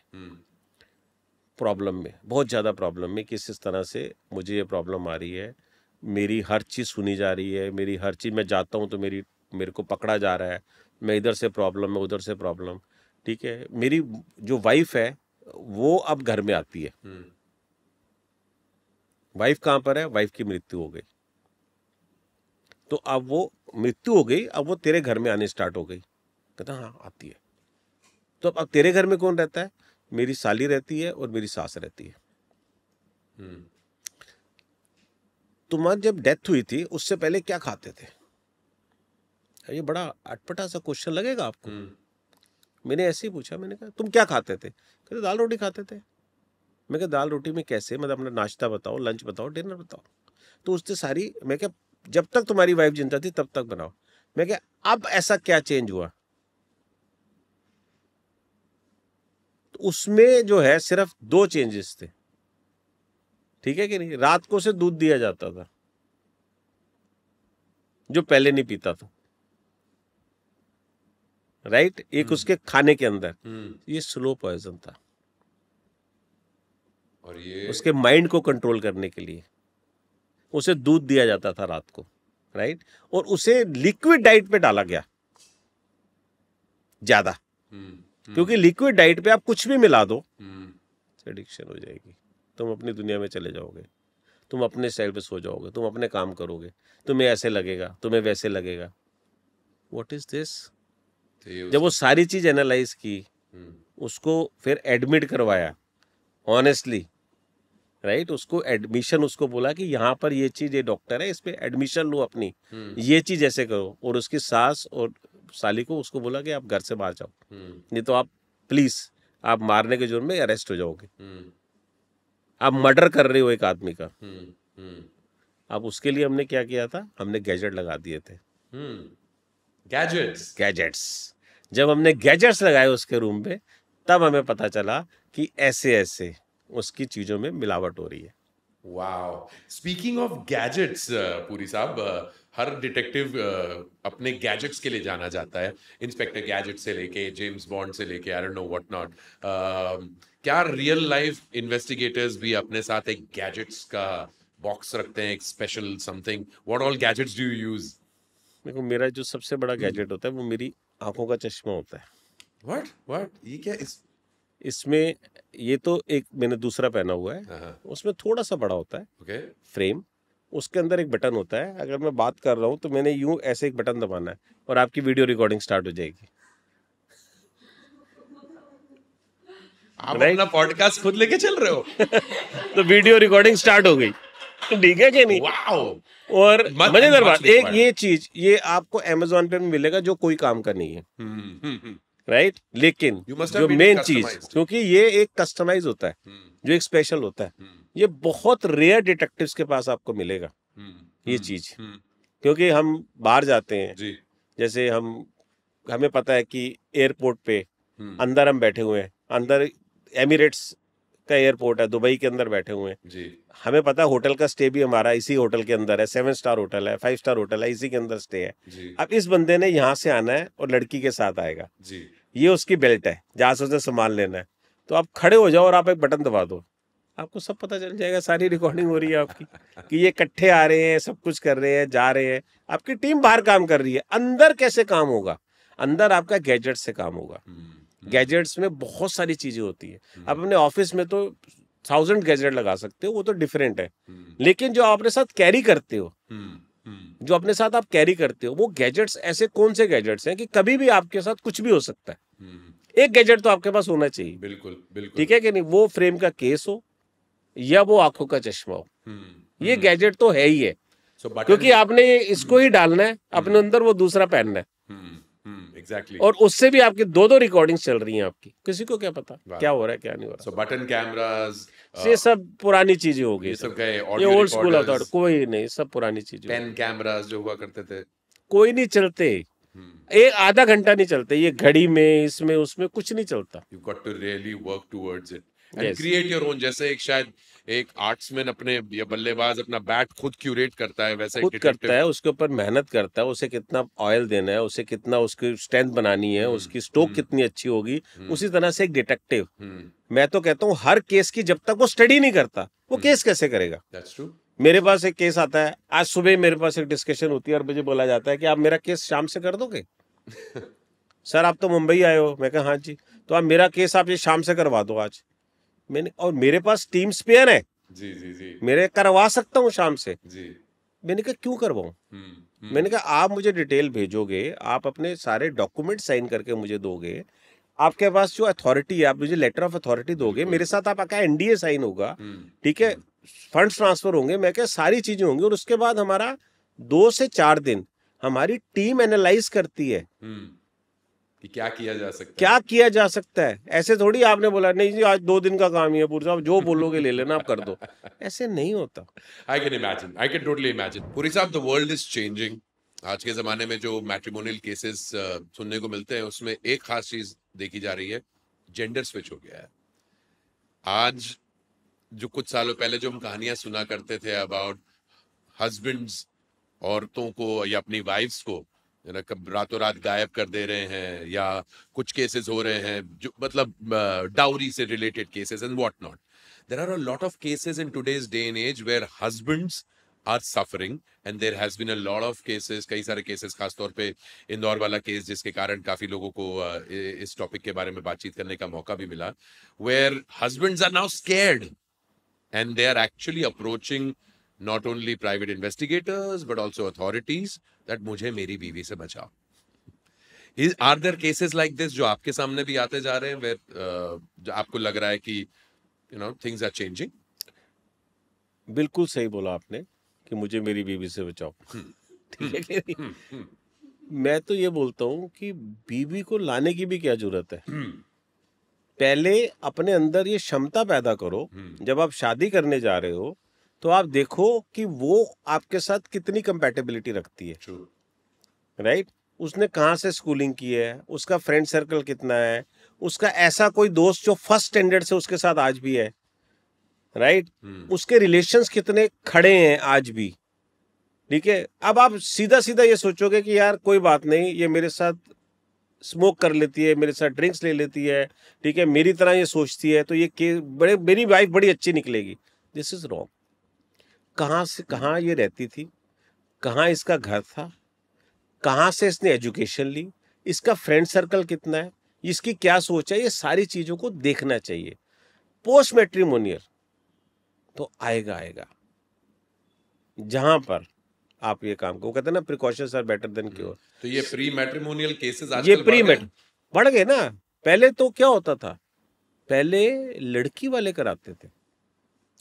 प्रॉब्लम में, बहुत ज़्यादा प्रॉब्लम में, किस इस तरह से मुझे ये प्रॉब्लम आ रही है, मेरी हर चीज़ सुनी जा रही है, मेरी हर चीज़, मैं जाता हूँ तो मेरे को पकड़ा जा रहा है, मैं इधर से प्रॉब्लम, मैं उधर से प्रॉब्लम, ठीक है। मेरी जो वाइफ है वो अब घर में आती है, वाइफ कहाँ पर है? वाइफ की मृत्यु हो गई, तो अब वो मृत्यु हो गई, अब वो तेरे घर में आने स्टार्ट हो गई। कहता हाँ आती है। तो अब तेरे घर में कौन रहता है? मेरी साली रहती है और मेरी सास रहती है। तुम्हारी जब डेथ हुई थी उससे पहले क्या खाते थे? ये बड़ा अटपटा सा क्वेश्चन लगेगा आपको। मैंने ऐसे ही पूछा, मैंने कहा तुम क्या खाते थे? कहते दाल रोटी खाते थे। मैं कहा दाल रोटी में कैसे, मतलब अपना नाश्ता बताओ, लंच बताओ, डिनर बताओ। तो उससे सारी, मैं क्या, जब तक तुम्हारी वाइफ जिंदा थी तब तक बनाओ। मैं क्या, अब ऐसा क्या चेंज हुआ? तो उसमें जो है सिर्फ 2 चेंजेस थे, ठीक है कि नहीं। रात को से दूध दिया जाता था जो पहले नहीं पीता था, राइट। एक उसके खाने के अंदर ये स्लो पॉइजन था, और ये उसके माइंड को कंट्रोल करने के लिए उसे दूध दिया जाता था रात को, राइट। और उसे लिक्विड डाइट पे डाला गया ज्यादा, क्योंकि लिक्विड डाइट पे आप कुछ भी मिला दो, एडिक्शन हो जाएगी, तुम अपनी दुनिया में चले जाओगे, तुम अपने स्टाइल पे सो जाओगे, तुम अपने काम करोगे, तुम्हें ऐसे लगेगा, तुम्हें वैसे लगेगा। What is this? जब वो सारी चीज एनालाइज की, उसको फिर एडमिट करवाया ऑनेस्टली, राइट। उसको एडमिशन, उसको बोला कि यहाँ पर ये चीज, ये डॉक्टर है, इस पे एडमिशन लो अपनी, ये चीज ऐसे करो। और उसकी सास और साली को उसको बोला कि आप घर से बाहर जाओ, नहीं तो आप प्लीज, आप मारने के जुर्म में अरेस्ट हो जाओगे। आप मर्डर कर रहे हो एक आदमी का। अब उसके लिए हमने क्या किया था, हमने गैजेट लगा दिए थे। गैजेट्स जब हमने गैजेट्स लगाए उसके रूम पे, तब हमें पता चला कि ऐसे ऐसे उसकी चीजों में मिलावट हो रही है। Wow, speaking of gadgets, Puri साहब, हर डिटेक्टिव अपने गैजेट्स के लिए जाना जाता है। इंस्पेक्टर गैजेट से लेके जेम्स बॉन्ड से लेके I don't know what not. क्या रियल लाइफ इन्वेस्टिगेटर्स भी अपने साथ एक गैजेट्स का बॉक्स रखते हैं, एक special something? What all gadgets do you use? देखो, मेरा जो सबसे बड़ा गैजेट होता है वो मेरी आंखों का चश्मा होता है। व्हाट ये क्या? इसमें ये तो एक मैंने दूसरा पहना हुआ है, उसमें थोड़ा सा बड़ा होता है फ्रेम, उसके अंदर एक बटन होता है। अगर मैं बात कर रहा हूं तो मैंने यूं ऐसे एक बटन दबाना है और आपकी वीडियो रिकॉर्डिंग स्टार्ट हो जाएगी। आप अपना पॉडकास्ट खुद लेके चल रहे हो? तो वीडियो रिकॉर्डिंग स्टार्ट हो गई, ठीक है कि नहीं? वाओ। और मजेदार बात, एक ये चीज ये आपको अमेज़न पे मिलेगा जो कोई काम का नहीं है, राइट? लेकिन जो मेन चीज, क्योंकि ये एक कस्टमाइज होता है, जो एक स्पेशल होता है, ये बहुत रेयर डिटेक्टिव्स के पास आपको मिलेगा ये चीज। क्योंकि हम बाहर जाते हैं, जैसे हमें पता है कि एयरपोर्ट पे अंदर हम बैठे हुए हैं, अंदर एमिरेट्स का एयरपोर्ट है, दुबई के अंदर बैठे हुए हैं, हमें पता है होटल का स्टे भी हमारा इसी होटल के अंदर है, 7 स्टार होटल है, 5 स्टार होटल है, इसी के अंदर स्टे है। अब इस बंदे ने यहाँ से आना है और लड़की के साथ आएगा, ये उसकी बेल्ट है जहाँ से उसे सामान लेना है, तो आप खड़े हो जाओ और आप एक बटन दबा दो, आपको सब पता चल जाएगा, सारी रिकॉर्डिंग हो रही है आपकी कि ये इकट्ठे आ रहे हैं, सब कुछ कर रहे हैं, जा रहे हैं, आपकी टीम बाहर काम कर रही है। अंदर कैसे काम होगा? अंदर आपका गैजेट से काम होगा। गैजेट्स में बहुत सारी चीजें होती है। आप अपने ऑफिस में तो 1000 गैजेट लगा सकते हो, वो तो डिफरेंट है, लेकिन जो आप अपने साथ कैरी करते हो, जो अपने साथ आप कैरी करते हो, वो गैजेट्स ऐसे कौन से गैजेट्स हैं कि कभी भी आपके साथ कुछ भी हो सकता है। एक गैजेट तो आपके पास होना चाहिए, बिल्कुल बिल्कुल, ठीक है कि नहीं? वो फ्रेम का केस हो या वो आंखों का चश्मा हो, ये गैजेट तो है ही है, क्योंकि आपने इसको ही डालना है अपने अंदर, वो दूसरा पहनना है। Exactly. और उससे भी आपकी 2-2 रिकॉर्डिंग चल रही हैं आपकी, किसी को क्या पता क्या हो रहा है क्या नहीं हो रहा। बटन कैमरास, ये सब पुरानी चीजें हो गई, ये सब गए, ये ओल्ड स्कूल होता है, कोई नहीं, सब पुरानी चीजें। पेन कैमरास जो हुआ करते थे, कोई नहीं चलते, एक आधा घंटा नहीं चलते, ये घड़ी में इसमें उसमें कुछ नहीं चलता। You got to really work towards it and create your own. जैसे एक शायद एक आर्ट्समैन अपने या बल्लेबाज अपना बैट खुद क्यूरेट करता है, वैसे खुद करता है, उसके ऊपर मेहनत करता है, उसे कितना ऑयल देना है, उसे कितना उसकी स्ट्रेंथ बनानी है, उसकी स्ट्रोक कितनी अच्छी होगी, उसी तरह से एक डिटेक्टिव, मैं तो कहता हूँ हर केस की जब तक वो स्टडी नहीं करता, वो केस कैसे करेगा? That's true. मेरे पास एक केस आता है, आज सुबह मेरे पास एक डिस्कशन होती है और मुझे बोला जाता है कि आप मेरा केस शाम से कर दोगे। सर आप तो मुंबई आए हो, मैं कहा हाँ जी, तो आप मेरा केस आप ये शाम से करवा दो आज। मैंने, और मेरे पास टीम स्पेयर है, जी मेरे करवा सकता हूँ शाम से जी। मैंने कहा क्यों करवाऊं? मैंने कहा आप मुझे डिटेल भेजोगे, आप अपने सारे डॉक्यूमेंट साइन करके मुझे दोगे, आपके पास जो अथॉरिटी है, आप मुझे लेटर ऑफ अथॉरिटी दोगे, मेरे साथ आपका एनडीए साइन होगा, ठीक है, फंड्स ट्रांसफर होंगे, मैं क्या सारी चीजें होंगी, और उसके बाद हमारा 2 से 4 दिन हमारी टीम एनालाइज करती है कि क्या किया जा सकता है, क्या किया जा सकता है। ऐसे थोड़ी आपने बोला नहीं जी आज 2 दिन का काम ही है पूरी साहब, जो बोलोगे ले लेना, आप कर दो, ऐसे नहीं होता। I can imagine, I can totally imagine. Puri साहब, द वर्ल्ड इज चेंजिंग। आज के जमाने में जो मैट्रिमोनियल केसेस सुनने को मिलते हैं, उसमें एक खास चीज देखी जा रही है, जेंडर स्विच हो गया है। आज जो कुछ सालों पहले जो हम कहानियां सुना करते थे अबाउट हस्बैंड्स औरतों को या अपनी वाइफ्स को कब रातों रात गायब कर दे रहे हैं, या कुछ केसेस हो रहे हैं जो मतलब डाउरी से related cases and what not, there are a lot of cases in today's day and as where husbands are suffering and there has been a lot of cases, कई सारे केसेस, खासतौर पे इंदौर वाला केस जिसके कारण काफी लोगों को इस टॉपिक के बारे में बातचीत करने का मौका भी मिला, where husbands are now scared and they are actually approaching not only private investigators but also authorities that मुझे मेरी बीवी से बचाओ। Are there cases like this जो आपके सामने भी आते जा रहे हैं, where आपको लग रहा है कि things are changing? बिल्कुल सही बोला आपने कि मुझे मेरी बीवी से बचाओ, ठीक है कि नहीं? मैं तो ये बोलता हूँ कि बीवी को लाने की भी क्या जरूरत है, पहले अपने अंदर ये क्षमता पैदा करो, जब आप शादी करने जा रहे हो तो आप देखो कि वो आपके साथ कितनी कंपैटिबिलिटी रखती है, राइट? उसने कहाँ से स्कूलिंग की है, उसका फ्रेंड सर्कल कितना है, उसका ऐसा कोई दोस्त जो फर्स्ट स्टैंडर्ड से उसके साथ आज भी है, राइट? उसके रिलेशंस कितने खड़े हैं आज भी, ठीक है? अब आप सीधा सीधा ये सोचोगे कि यार कोई बात नहीं, ये मेरे साथ स्मोक कर लेती है, मेरे साथ ड्रिंक्स ले लेती है, ठीक है, मेरी तरह ये सोचती है, तो ये मेरी वाइफ बड़ी अच्छी निकलेगी। This is wrong. कहाँ से कहाँ ये रहती थी, कहाँ इसका घर था, कहाँ से इसने एजुकेशन ली, इसका फ्रेंड सर्कल कितना है, इसकी क्या सोच है, ये सारी चीजों को देखना चाहिए। पोस्ट मैट्रिमोनियल तो आएगा जहां पर आप ये काम को, कहते हैं ना precautions are better than cure. तो ये प्री मैट्रिमोनियल केसेस आजकल ये प्री मैट बढ़ गए ना। पहले तो क्या होता था, पहले लड़की वाले कराते थे,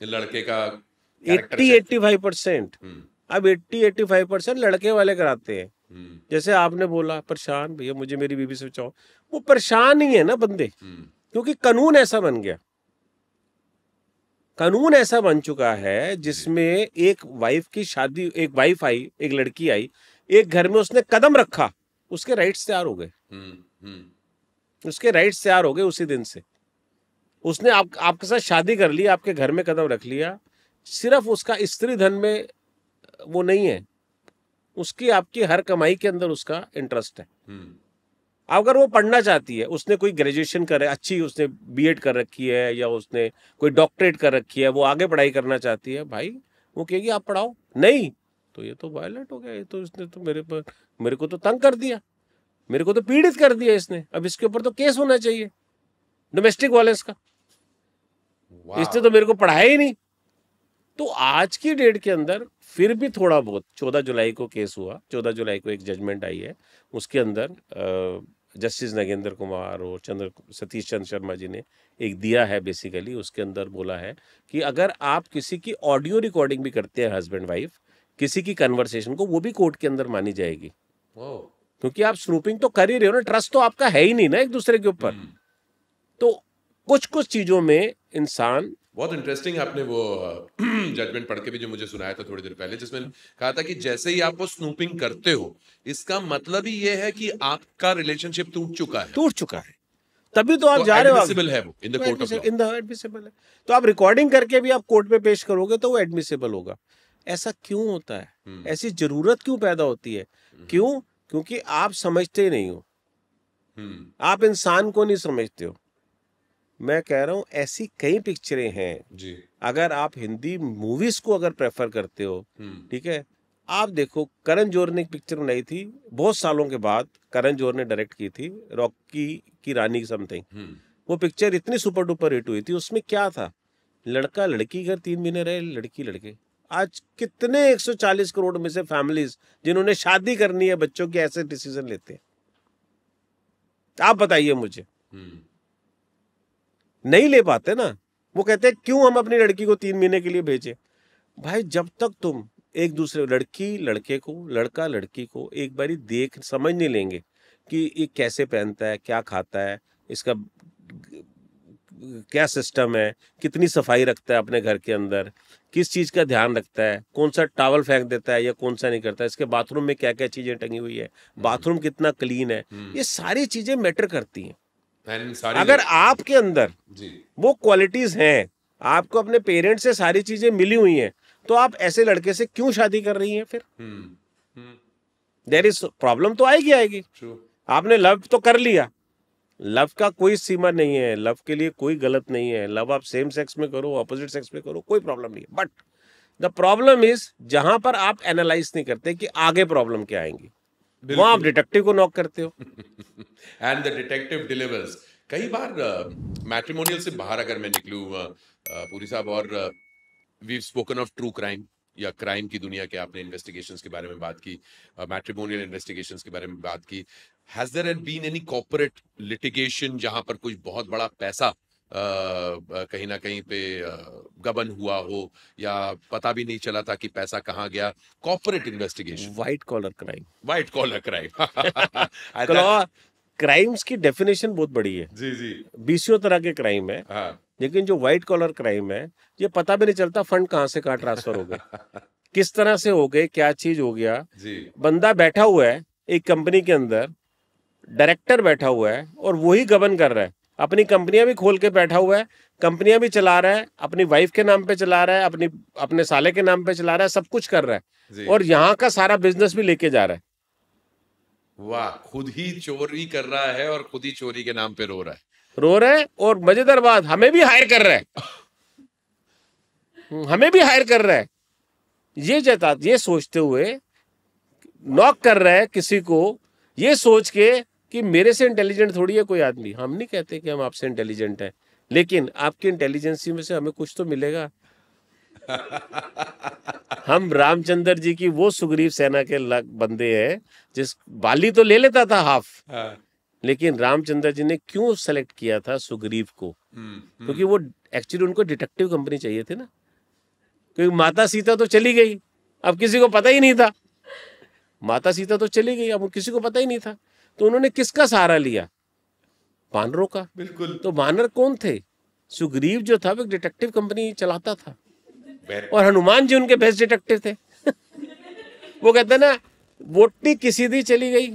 लड़के का 80-85%, अब 80-85% लड़के वाले कराते हैं। जैसे आपने बोला परेशान भैया मुझे मेरी बीवी से बचाओ, वो परेशान ही है ना बंदे, क्योंकि कानून ऐसा बन गया, कानून ऐसा बन चुका है जिसमें एक वाइफ की शादी, एक वाइफ आई, एक लड़की आई, एक घर में उसने कदम रखा, उसके राइट्स तैयार हो गए, उसके राइट्स तैयार हो गए उसी दिन से। उसने आपके साथ शादी कर ली, आपके घर में कदम रख लिया, सिर्फ उसका स्त्री धन में वो नहीं है, उसकी आपकी हर कमाई के अंदर उसका इंटरेस्ट है। अगर वो पढ़ना चाहती है, उसने कोई ग्रेजुएशन करे अच्छी, उसने बीएड कर रखी है या उसने कोई डॉक्टरेट कर रखी है, वो आगे पढ़ाई करना चाहती है, भाई वो कहेगी आप पढ़ाओ, नहीं तो ये तो वायलेंट हो गया, ये तो इसने तो मेरे को तो तंग कर दिया, मेरे को तो पीड़ित कर दिया इसने, अब इसके ऊपर तो केस होना चाहिए डोमेस्टिक वायलेंस का, इसने तो मेरे को पढ़ाया ही नहीं। तो आज की डेट के अंदर फिर भी थोड़ा बहुत, 14 जुलाई को केस हुआ, 14 जुलाई को एक जजमेंट आई है, उसके अंदर जस्टिस नागेंद्र कुमार और सतीश चंद्र शर्मा जी ने एक दिया है, बेसिकली उसके अंदर बोला है कि अगर आप किसी की ऑडियो रिकॉर्डिंग भी करते हैं हस्बैंड वाइफ, किसी की कन्वर्सेशन को, वो भी कोर्ट के अंदर मानी जाएगी, क्योंकि आप स्नूपिंग तो कर ही रहे हो ना, ट्रस्ट तो आपका है ही नहीं ना एक दूसरे के ऊपर। तो कुछ चीजों में इंसान, बहुत इंटरेस्टिंग आपने वो जजमेंट पढ़ के भी जो मुझे सुनाया था थोड़ी देर पहले, जिसमें कहा था कि जैसे ही आप वो स्नूपिंग करते हो, इसका मतलब ही ये है कि आपका रिलेशनशिप टूट चुका है, तभी तो आप जा रहे हो, एडमिसिबल है वो in the court of law, admissible है। तो आप रिकॉर्डिंग करके भी आप कोर्ट में पेश करोगे तो वो एडमिसिबल होगा। ऐसा क्यों होता है, ऐसी जरूरत क्यों पैदा होती है? क्यों? क्योंकि आप समझते नहीं हो, आप इंसान को नहीं समझते हो। मैं कह रहा हूं ऐसी कई पिक्चरें हैं जी। अगर आप हिंदी मूवीज को अगर प्रेफर करते हो, ठीक है, आप देखो करण जौहर ने एक पिक्चर बनाई थी बहुत सालों के बाद, करण जौहर ने डायरेक्ट की थी, रॉकी की रानी समथिंग। वो पिक्चर इतनी सुपर डुपर हिट हुई थी, उसमें क्या था, लड़का लड़की घर 3 महीने रहे, लड़की लड़के। आज कितने 140 करोड़ में से फैमिलीज जिन्होंने शादी करनी है बच्चों की, ऐसे डिसीजन लेते हैं? आप बताइए मुझे, नहीं ले पाते ना। वो कहते हैं क्यों हम अपनी लड़की को 3 महीने के लिए भेजें? भाई जब तक तुम एक दूसरे, लड़की लड़के को, लड़का लड़की को एक बारी देख समझ नहीं लेंगे कि ये कैसे पहनता है, क्या खाता है, इसका क्या सिस्टम है, कितनी सफाई रखता है अपने घर के अंदर, किस चीज का ध्यान रखता है, कौन सा टॉवल फेंक देता है या कौन सा नहीं करता है, इसके बाथरूम में क्या क्या चीजें टंगी हुई है, बाथरूम कितना क्लीन है, ये सारी चीजें मैटर करती हैं। अगर आपके अंदर वो क्वालिटीज हैं, आपको अपने पेरेंट्स से सारी चीजें मिली हुई हैं, तो आप ऐसे लड़के से क्यों शादी कर रही हैं? फिर देयर इज प्रॉब्लम तो आएगी। आपने लव तो कर लिया, लव का कोई सीमा नहीं है, लव के लिए कोई गलत नहीं है, लव आप सेम सेक्स में करो, ऑपोजिट सेक्स में करो, कोई प्रॉब्लम नहीं है। बट द प्रॉब्लम इज जहां पर आप एनालाइज नहीं करते कि आगे प्रॉब्लम क्या आएंगी, वहां आप डिटेक्टिव को नॉक करते हो एंड द डिटेक्टिव डिलीवर्स। कई बार मैट्रिमोनियल से बाहर अगर मैं निकलूं पुरी साहब, और we spoken of true crime या क्राइम की दुनिया के, आपने इन्वेस्टिगेशंस के बारे में बात की, मैट्रिमोनियल इन्वेस्टिगेशंस के बारे में बात की, has there been any corporate litigation जहां पर कुछ बहुत बड़ा पैसा कहीं ना कहीं पे गबन हुआ हो या पता भी नहीं चला था कि पैसा कहाँ गया? Corporate investigation, white collar crime, white collar crime crimes की डेफिनेशन बहुत बड़ी है जी जी, 20 तरह के क्राइम है, हाँ लेकिन जो व्हाइट कॉलर क्राइम है ये पता भी नहीं चलता फंड कहाँ से कहाँ ट्रांसफर हो गए, किस तरह से हो गए, क्या चीज हो गया। जी, बंदा बैठा हुआ है एक कंपनी के अंदर, डायरेक्टर बैठा हुआ है और वही गवर्न कर रहा है, अपनी कंपनियां भी खोल के बैठा हुआ है, कंपनियां भी चला रहा है, अपनी वाइफ के नाम पे चला रहा है, अपने साले के नाम पे चला रहा है, सब कुछ कर रहा है और यहाँ का सारा बिजनेस भी लेके जा रहा है। वाह, खुद ही चोरी कर रहा है और खुद ही चोरी के नाम पे रो रहा है और मजेदार बात हमें भी हायर कर रहा है, हमें भी हायर कर रहा है। ये सोचते हुए नॉक कर रहा है किसी को, ये सोच के कि मेरे से इंटेलिजेंट थोड़ी है कोई आदमी। हम नहीं कहते कि हम आपसे इंटेलिजेंट हैं, लेकिन आपकी इंटेलिजेंसी में से हमें कुछ तो मिलेगा। हम रामचंद्र जी की वो सुग्रीव सेना के बंदे हैं, जिस बाली तो ले लेता था हाफ, लेकिन रामचंद्र जी ने क्यों सेलेक्ट किया था सुग्रीव को? क्योंकि वो एक्चुअली उनको डिटेक्टिव कंपनी चाहिए थी ना, क्योंकि माता सीता तो चली गई, अब किसी को पता ही नहीं था, माता सीता तो चली गई, अब किसी को पता ही नहीं था, तो उन्होंने किसका सहारा लिया? वानरों का। बिल्कुल। तो वानर कौन थे? सुग्रीव जो था वो डिटेक्टिव कंपनी चलाता था और हनुमान जी उनके बेस्ट डिटेक्टिव थे। वो कहते ना, वोटी किसी दी चली गई,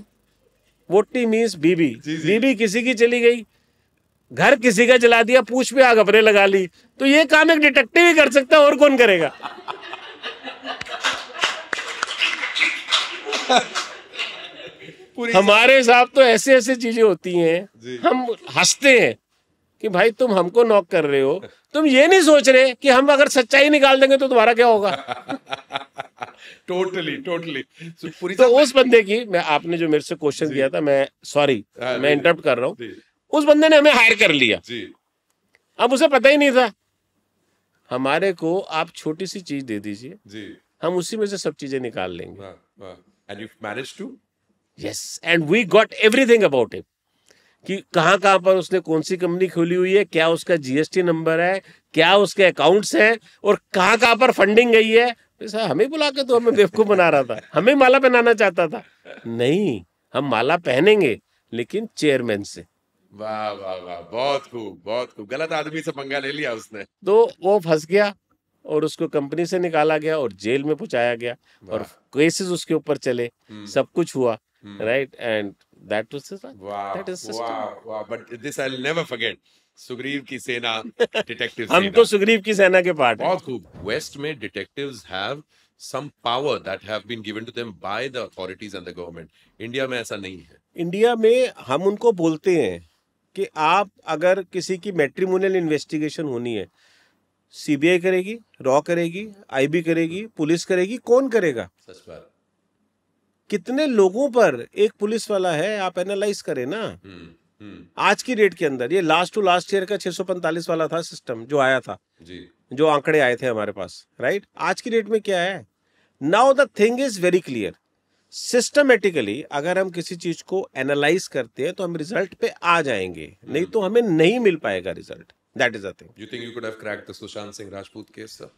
वोटी मीन्स बीबी, बीबी किसी की चली गई, घर किसी का जला दिया, पूछ पे आग अपने लगा ली, तो ये काम एक डिटेक्टिव ही कर सकता है, और कौन करेगा? हमारे साथ तो ऐसे ऐसे चीजें होती हैं, हम हंसते हैं कि भाई तुम हमको नॉक कर रहे हो, तुम ये नहीं सोच रहे कि हम अगर सच्चाई निकाल देंगे तो तुम्हारा क्या होगा। टोटली तो उस बंदे की, मैं आपने जो मेरे से क्वेश्चन किया था, मैं सॉरी मैं इंटरप्ट कर रहा हूँ, उस बंदे ने हमें हायर कर लिया, अब उसे पता ही नहीं था। हमारे को आप छोटी सी चीज दे दीजिए, हम उसी में से सब चीजें निकाल लेंगे। And you've managed to? Yes, and we got everything about him, कि कहाँ कहाँ पर उसने कौन सी कंपनी खोली हुई है, क्या उसका जीएसटी नंबर है, क्या उसके अकाउंट्स हैं, और कहाँ कहाँ पर फंडिंग गई है। ऐसा हमें बुला के तो हमें बेवकूफ बना रहा था, हमें माला पहनाना चाहता था। नहीं, हम माला पहनेंगे लेकिन चेयरमैन से। वाह वाह वाह, बहुत खूब बहुत खूब। गलत आदमी से पंगा ले लिया उसने, तो वो फंस गया और उसको कंपनी से निकाला गया और जेल में पहुंचाया गया और केसेस उसके ऊपर चले, सब कुछ हुआ, right, and that was but this I will never forget. Sugriva की सेना, डिटेक्टिव हम तो सुग्रीव की सेना के पार्ट। बहुत खूब। वेस्ट में detectives have some power that have been given to them by the authorities and the government. India में ऐसा नहीं है। इंडिया में हम उनको बोलते हैं कि आप अगर किसी की मैट्रिमोनियल इन्वेस्टिगेशन होनी है, सीबीआई करेगी, रॉ करेगी, आईबी करेगी, पुलिस करेगी, कौन करेगा? सच बात। कितने लोगों पर एक पुलिस वाला है, आप एनालाइज करें ना। आज की डेट के अंदर ये लास्ट टू लास्ट ईयर का 645 वाला था सिस्टम जो आया था जी, जो आंकड़े आए थे हमारे पास, राइट। आज की डेट में क्या है? Now the thing is very clear, systematically अगर हम किसी चीज को एनालाइज करते हैं तो हम रिजल्ट पे आ जाएंगे, नहीं तो हमें नहीं मिल पाएगा result. That is the thing. You think you could have cracked the Sushant Singh Rajput case, sir?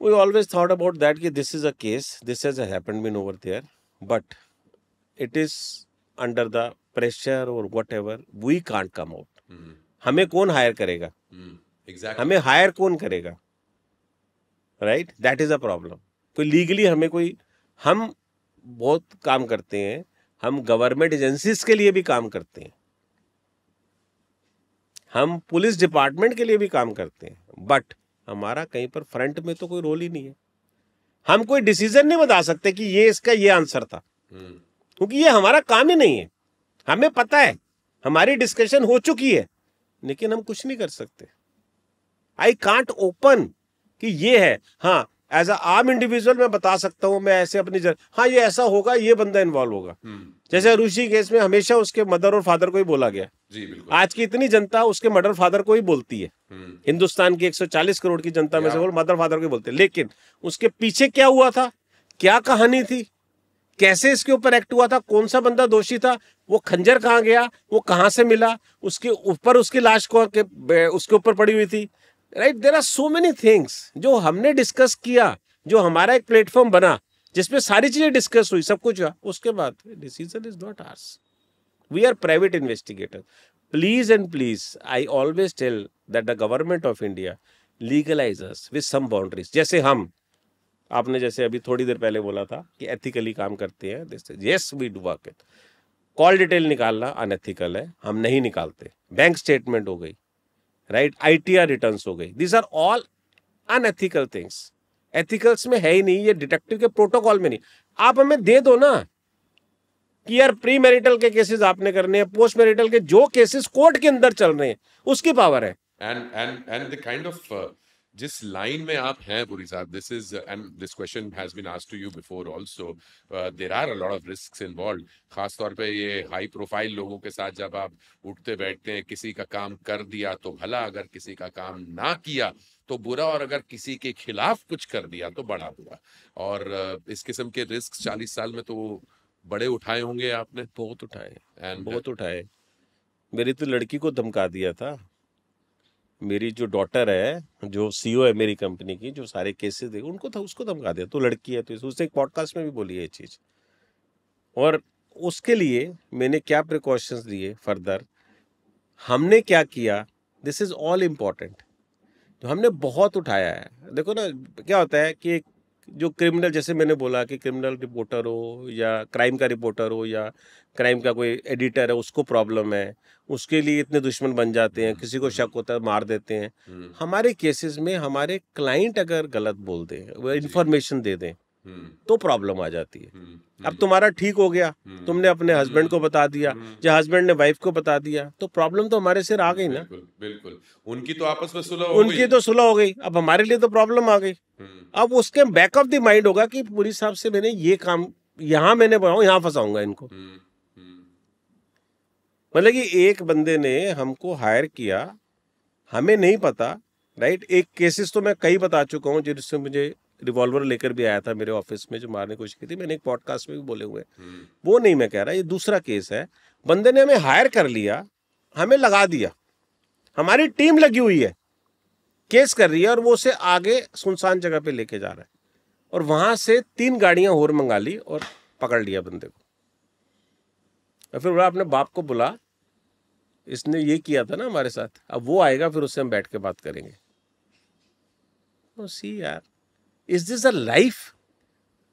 We always thought about that, कि this is a case, this has happened been over there, but it is under the pressure or whatever, we can't come out. हमें कौन higher करेगा? Exactly. हमें higher कौन करेगा? Right? That is a problem. कोई legally हमें कोई, हम बहुत काम करते हैं, हम गवर्नमेंट एजेंसीज के लिए भी काम करते हैं, हम पुलिस डिपार्टमेंट के लिए भी काम करते हैं, बट हमारा कहीं पर फ्रंट में तो कोई रोल ही नहीं है। हम कोई डिसीजन नहीं बता सकते कि ये इसका ये आंसर था, क्योंकि ये हमारा काम ही नहीं है। हमें पता है, हमारी डिस्कशन हो चुकी है, लेकिन हम कुछ नहीं कर सकते। आई कांट ओपन कि ये है। हाँ, एज अ आम इंडिविजुअल मैं बता सकता हूं, मैं ऐसे अपनी हाँ ये ऐसा होगा, ये बंदा इन्वॉल्व होगा। जैसे ऋषि केस में हमेशा उसके मदर और फादर को ही बोला गया। जी बिल्कुल। आज की इतनी जनता उसके मदर फादर को ही बोलती है। हिंदुस्तान की 140 करोड़ की जनता में से वो मदर फादर को ही बोलते हैं, लेकिन उसके पीछे क्या हुआ था, क्या कहानी थी, कैसे इसके ऊपर एक्ट हुआ था, कौन सा बंदा दोषी था, वो खंजर कहाँ गया, वो कहाँ से मिला, उसके ऊपर उसकी लाश को उसके ऊपर पड़ी हुई थी, right. There are so many things जो हमने डिस्कस किया, जो हमारा एक प्लेटफॉर्म बना जिसमें सारी चीजें डिस्कस हुई, सब कुछ हुआ, उसके बाद decision is not hours. We are private investigator. Please and please, I always tell that the government of India legalize us with some boundaries. जैसे हम, आपने जैसे अभी थोड़ी देर पहले बोला था कि एथिकली काम करते हैं, yes we do work it. Call detail निकालना अनएथिकल है, हम नहीं निकालते. बैंक स्टेटमेंट हो गई, राइट, ITR रिटर्न्स हो गई, this are all unethical things. Ethicals में है ही नहीं, ये डिटेक्टिव के प्रोटोकॉल में नहीं. आप हमें दे दो ना कि यार प्री मैरिटल के केसेस आपने करने हैं, पोस्ट मैरिटल के जो केसेस कोर्ट के अंदर चल रहे हैं उसकी पावर है. एंड द काइंड ऑफ जिस लाइन में आप हैं पुरी साहब, this is and this question has been asked to you before also, there are a lot of risks involved. खास तौर पे ये हाई प्रोफाइल लोगों के साथ जब आप उठते बैठते हैं, किसी का काम कर दिया तो भला, अगर किसी का काम ना किया तो बुरा, और अगर किसी के खिलाफ कुछ कर दिया तो बड़ा बुरा. और इस किस्म के रिस्क 40 साल में तो बड़े उठाए होंगे आपने. बहुत उठाए, बहुत उठाए. मेरी तो लड़की को धमका दिया था. मेरी जो डॉटर है, जो CEO है मेरी कंपनी की, जो सारे केसेस दे, उनको था, उसको धमका दिया. तो लड़की है, तो उसने एक पॉडकास्ट में भी बोली है ये चीज. और उसके लिए मैंने क्या प्रिकॉशंस दिए फर्दर, हमने क्या किया, दिस इज ऑल इम्पोर्टेंट. तो हमने बहुत उठाया है. देखो ना क्या होता है कि जो क्रिमिनल, जैसे मैंने बोला कि क्रिमिनल रिपोर्टर हो या क्राइम का रिपोर्टर हो या क्राइम का कोई एडिटर है, उसको प्रॉब्लम है, उसके लिए इतने दुश्मन बन जाते हैं, किसी को शक होता है मार देते हैं. हमारे केसेस में हमारे क्लाइंट अगर गलत बोल दें, वो इन्फॉर्मेशन दे दें, तो प्रॉब्लम आ जाती है. अब तुम्हारा ठीक हो गया, तुमने अपने हस्बैंड को बता दिया, या हस्बैंड ने वाइफ को बता दिया, तो प्रॉब्लम तो हमारे सिर आ गई ना. बिल्कुल. उनकी तो आपस में सुलह हो गई, उनकी तो सुलह हो गई, अब हमारे लिए तो प्रॉब्लम आ गई. अब उसके बैक ऑफ द माइंड होगा कि पुरी साहब से मैंने ये काम, यहाँ मैंने बनाऊं, यहाँ फंसाऊंगा इनको. मतलब कि एक बंदे ने हमको हायर किया, हमें नहीं पता, राइट. एक केसेस तो मैं कई बता चुका हूँ, जिससे मुझे रिवॉल्वर लेकर भी आया था मेरे ऑफिस में, जो मारने की कोशिश की थी. मैंने एक पॉडकास्ट में भी बोले हुए, वो नहीं मैं कह रहा, ये दूसरा केस है. बंदे ने हमें हायर कर लिया, हमें लगा दिया, हमारी टीम लगी हुई है, केस कर रही है, और वो उसे आगे सुनसान जगह पे लेके जा रहा है. और वहां से 3 गाड़ियां और मंगा ली और पकड़ लिया बंदे को. और फिर बोला अपने बाप को बुला, इसने ये किया था ना हमारे साथ, अब वो आएगा, फिर उससे हम बैठ के बात करेंगे. सी यार, is this a life?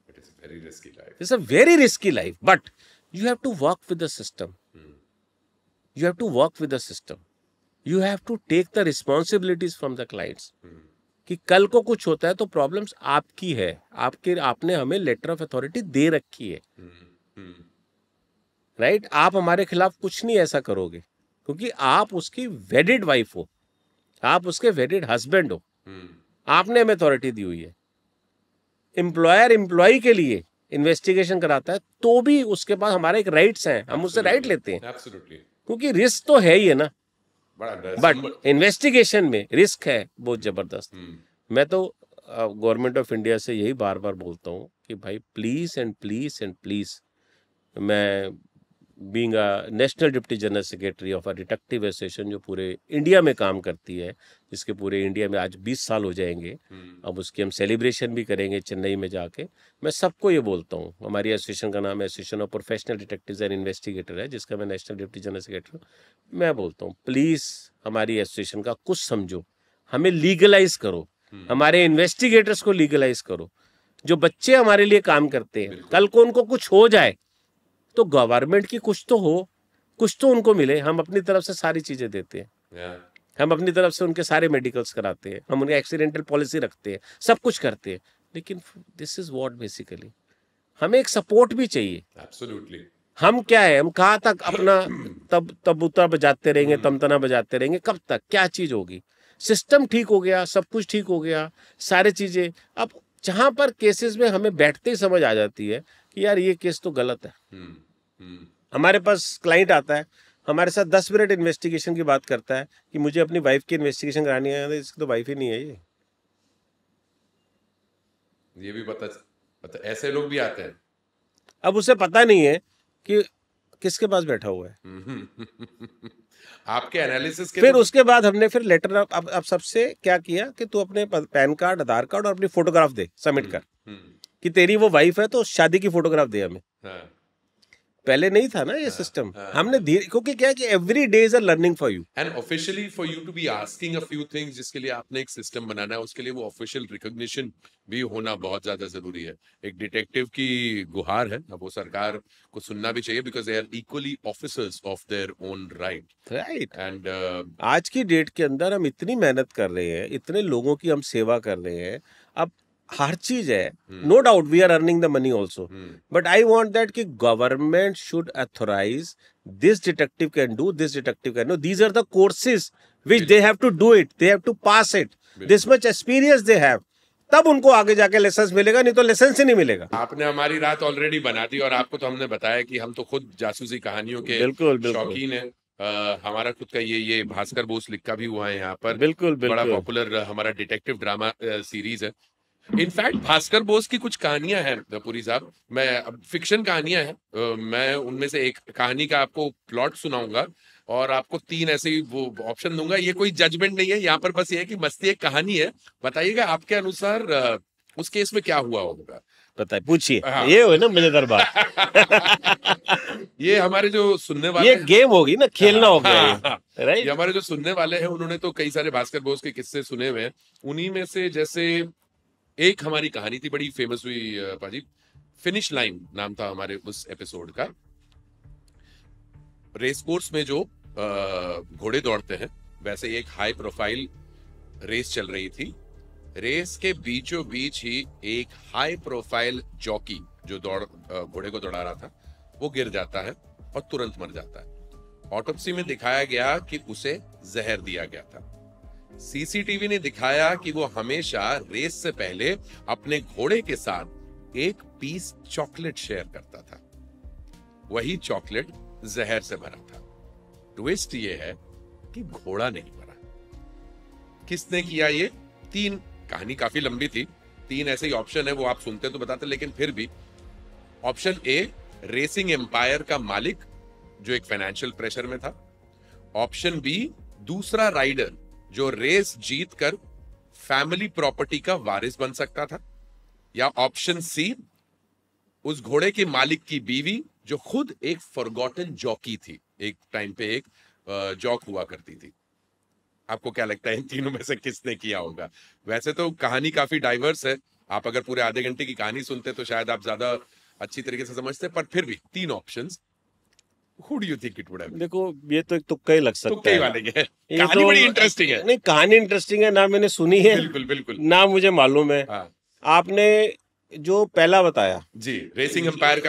It is a very risky life. It's a very risky life, but you have to work with the system. You have to work with the system. You have to take the responsibilities from the clients. कि कल को कुछ होता है तो problems आपकी है, आपने हमें लेटर ऑफ अथॉरिटी दे रखी है, राइट. आप हमारे खिलाफ कुछ नहीं ऐसा करोगे, क्योंकि आप उसकी वेडिड वाइफ हो, आप उसके वेडिड हस्बैंड हो, आपने हमें अथॉरिटी दी हुई है. एम्प्लॉयर एम्प्लॉय के लिए इन्वेस्टिगेशन कराता है तो भी उसके पास हमारे एक राइट्स हैं, हम उससे राइट लेते हैं. Absolutely. क्योंकि रिस्क तो है ही है ना, बट इन्वेस्टिगेशन में रिस्क है बहुत जबरदस्त. मैं तो गवर्नमेंट ऑफ इंडिया से यही बार बार बोलता हूँ कि भाई please and please and please, मैं being a national deputy general secretary of a detective association, जो पूरे इंडिया में काम करती है, जिसके पूरे इंडिया में आज 20 साल हो जाएंगे, अब उसकी हम सेलिब्रेशन भी करेंगे चेन्नई में जाके. मैं सबको ये बोलता हूँ, हमारी एसोसिएशन का नाम association of professional detectives and investigator है, जिसका मैं नेशनल डिप्टी जनरल सेक्रेटरी हूँ. मैं बोलता हूँ प्लीज़ हमारी एसोसिएशन का कुछ समझो, हमें लीगलाइज करो, हमारे इन्वेस्टिगेटर्स को लीगलाइज करो. जो बच्चे हमारे लिए काम करते हैं, कल को उनको कुछ हो जाए तो गवर्नमेंट की कुछ तो हो, कुछ तो उनको मिले. हम अपनी तरफ से सारी चीजें देते हैं, हम अपनी तरफ से उनके सारे मेडिकल्स कराते हैं, हम उनके एक्सीडेंटल पॉलिसी रखते हैं, सब कुछ करते हैं. लेकिन दिस इज व्हाट बेसिकली, हमें एक सपोर्ट भी चाहिए. Absolutely. हम क्या है, हम कहाँ तक अपना तबूता बजाते रहेंगे, तमतना बजाते रहेंगे, कब तक, क्या चीज होगी. सिस्टम ठीक हो गया, सब कुछ ठीक हो गया, सारी चीजें. अब जहां पर केसेस में हमें बैठते ही समझ आ जाती है कि यार ये केस तो गलत है. हमारे पास क्लाइंट आता है, हमारे साथ 10 मिनट इन्वेस्टिगेशन की बात करता है कि मुझे अपनी वाइफ की इन्वेस्टिगेशन करानी है. इसकी तो वाइफ ही नहीं है ये भी पता ऐसे लोग भी आते हैं. अब उसे पता नहीं है कि किसके पास बैठा हुआ है. आपके एनालिसिस के फिर उसके बाद हमने फिर लेटर अब सबसे क्या किया कि तू अपने पैन कार्ड, आधार कार्ड और अपनी फोटोग्राफ दे, सबमिट कर कि तेरी वो वाइफ है तो शादी की फोटोग्राफ दे हमें. पहले नहीं था ना ये सिस्टम। हमने धीरे, क्योंकि क्या है कि every day is a learning for you and officially for you to be asking a few things, जिसके लिए आपने एक सिस्टम बनाना है, उसके लिए वो ऑफिशियल रिकॉग्निशन भी होना बहुत ज्यादा जरूरी है। एक डिटेक्टिव की गुहार है, अब वो सरकार को सुनना भी चाहिए, because they are equally officers of their own right. And आज की डेट के अंदर हम इतनी मेहनत कर रहे हैं, इतने लोगों की हम सेवा कर रहे हैं, अब हर चीज है, no doubt we are earning the money also, but I want that कि government should authorize this detective can do, this detective can do, these are the courses which they have to do it, they have to pass it, this much experience they have, तब उनको आगे जाके licence मिलेगा, नहीं तो licence ही नहीं मिलेगा। आपने हमारी रात ऑलरेडी बना दी, और आपको तो हमने बताया कि हम तो खुद जासूसी कहानियों के शौकीन हैं। हमारा खुद का ये भास्कर बोस लिखा भी हुआ है यहाँ पर, बिल्कुल बड़ा पॉपुलर हमारा डिटेक्टिव ड्रामा सीरीज है। इनफैक्ट भास्कर बोस की कुछ कहानियां हैं पुरी साहब, मैं फिक्शन कहानियां हैं, मैं उनमें से एक कहानी का आपको प्लॉट सुनाऊंगा और आपको 3 ऐसे ही वो ऑप्शन दूंगा। ये कोई जजमेंट नहीं है यहाँ पर, बस ये है कि मस्ती एक कहानी है, बताइएगा आपके अनुसार उस केस में क्या हुआ होगा। बताइए, पूछिए। हाँ। ये हो ना मजेदार बात। ये हमारे जो सुनने वाले, ये गेम होगी ना, खेलना हो गया राइट। ये हमारे जो सुनने वाले हैं उन्होंने तो कई सारे भास्कर बोस के किस्से सुने हुए हैं, उन्हीं में से जैसे एक हमारी कहानी थी, बड़ी फेमस हुई पाजी, फिनिश लाइन नाम था हमारे उस एपिसोड का। रेस कोर्स में जो घोड़े दौड़ते हैं, वैसे एक हाई प्रोफाइल रेस चल रही थी। रेस के बीचों बीच ही एक हाई प्रोफाइल जॉकी जो घोड़े को दौड़ा रहा था, वो गिर जाता है और तुरंत मर जाता है। ऑटोप्सी में दिखाया गया कि उसे जहर दिया गया था। सीसीटीवी ने दिखाया कि वो हमेशा रेस से पहले अपने घोड़े के साथ एक पीस चॉकलेट शेयर करता था, वही चॉकलेट जहर से भरा था। ट्विस्ट ये है कि घोड़ा नहीं मरा। किसने किया ये? 3, कहानी काफी लंबी थी, 3 ऐसे ही ऑप्शन है, वो आप सुनते तो बताते, लेकिन फिर भी ऑप्शन ए, रेसिंग एम्पायर का मालिक जो एक फाइनेंशियल प्रेशर में था। ऑप्शन बी, दूसरा राइडर जो रेस जीत कर फैमिली प्रॉपर्टी का वारिस बन सकता था। या ऑप्शन सी, उस घोड़े के मालिक की बीवी जो खुद एक फॉरगॉटन जॉकी थी, एक टाइम पे एक जॉक हुआ करती थी। आपको क्या लगता है इन तीनों में से किसने किया होगा? वैसे तो कहानी काफी डाइवर्स है, आप अगर पूरे आधे घंटे की कहानी सुनते तो शायद आप ज्यादा अच्छी तरीके से समझते, पर फिर भी 3 options, Who do you think it would have been? देखो, ये तो एक तुक्का ही लग सकता है। तुक्के ही वाले हैं। कहानी बड़ी इंटरेस्टिंग है। नहीं, कहानी इंटरेस्टिंग है ना, मैंने सुनी है, बिल्कुल बिल्कुल, ना मुझे मालूम है। हाँ। आपने जो पहला बताया जी, रेसिंग एम्पायर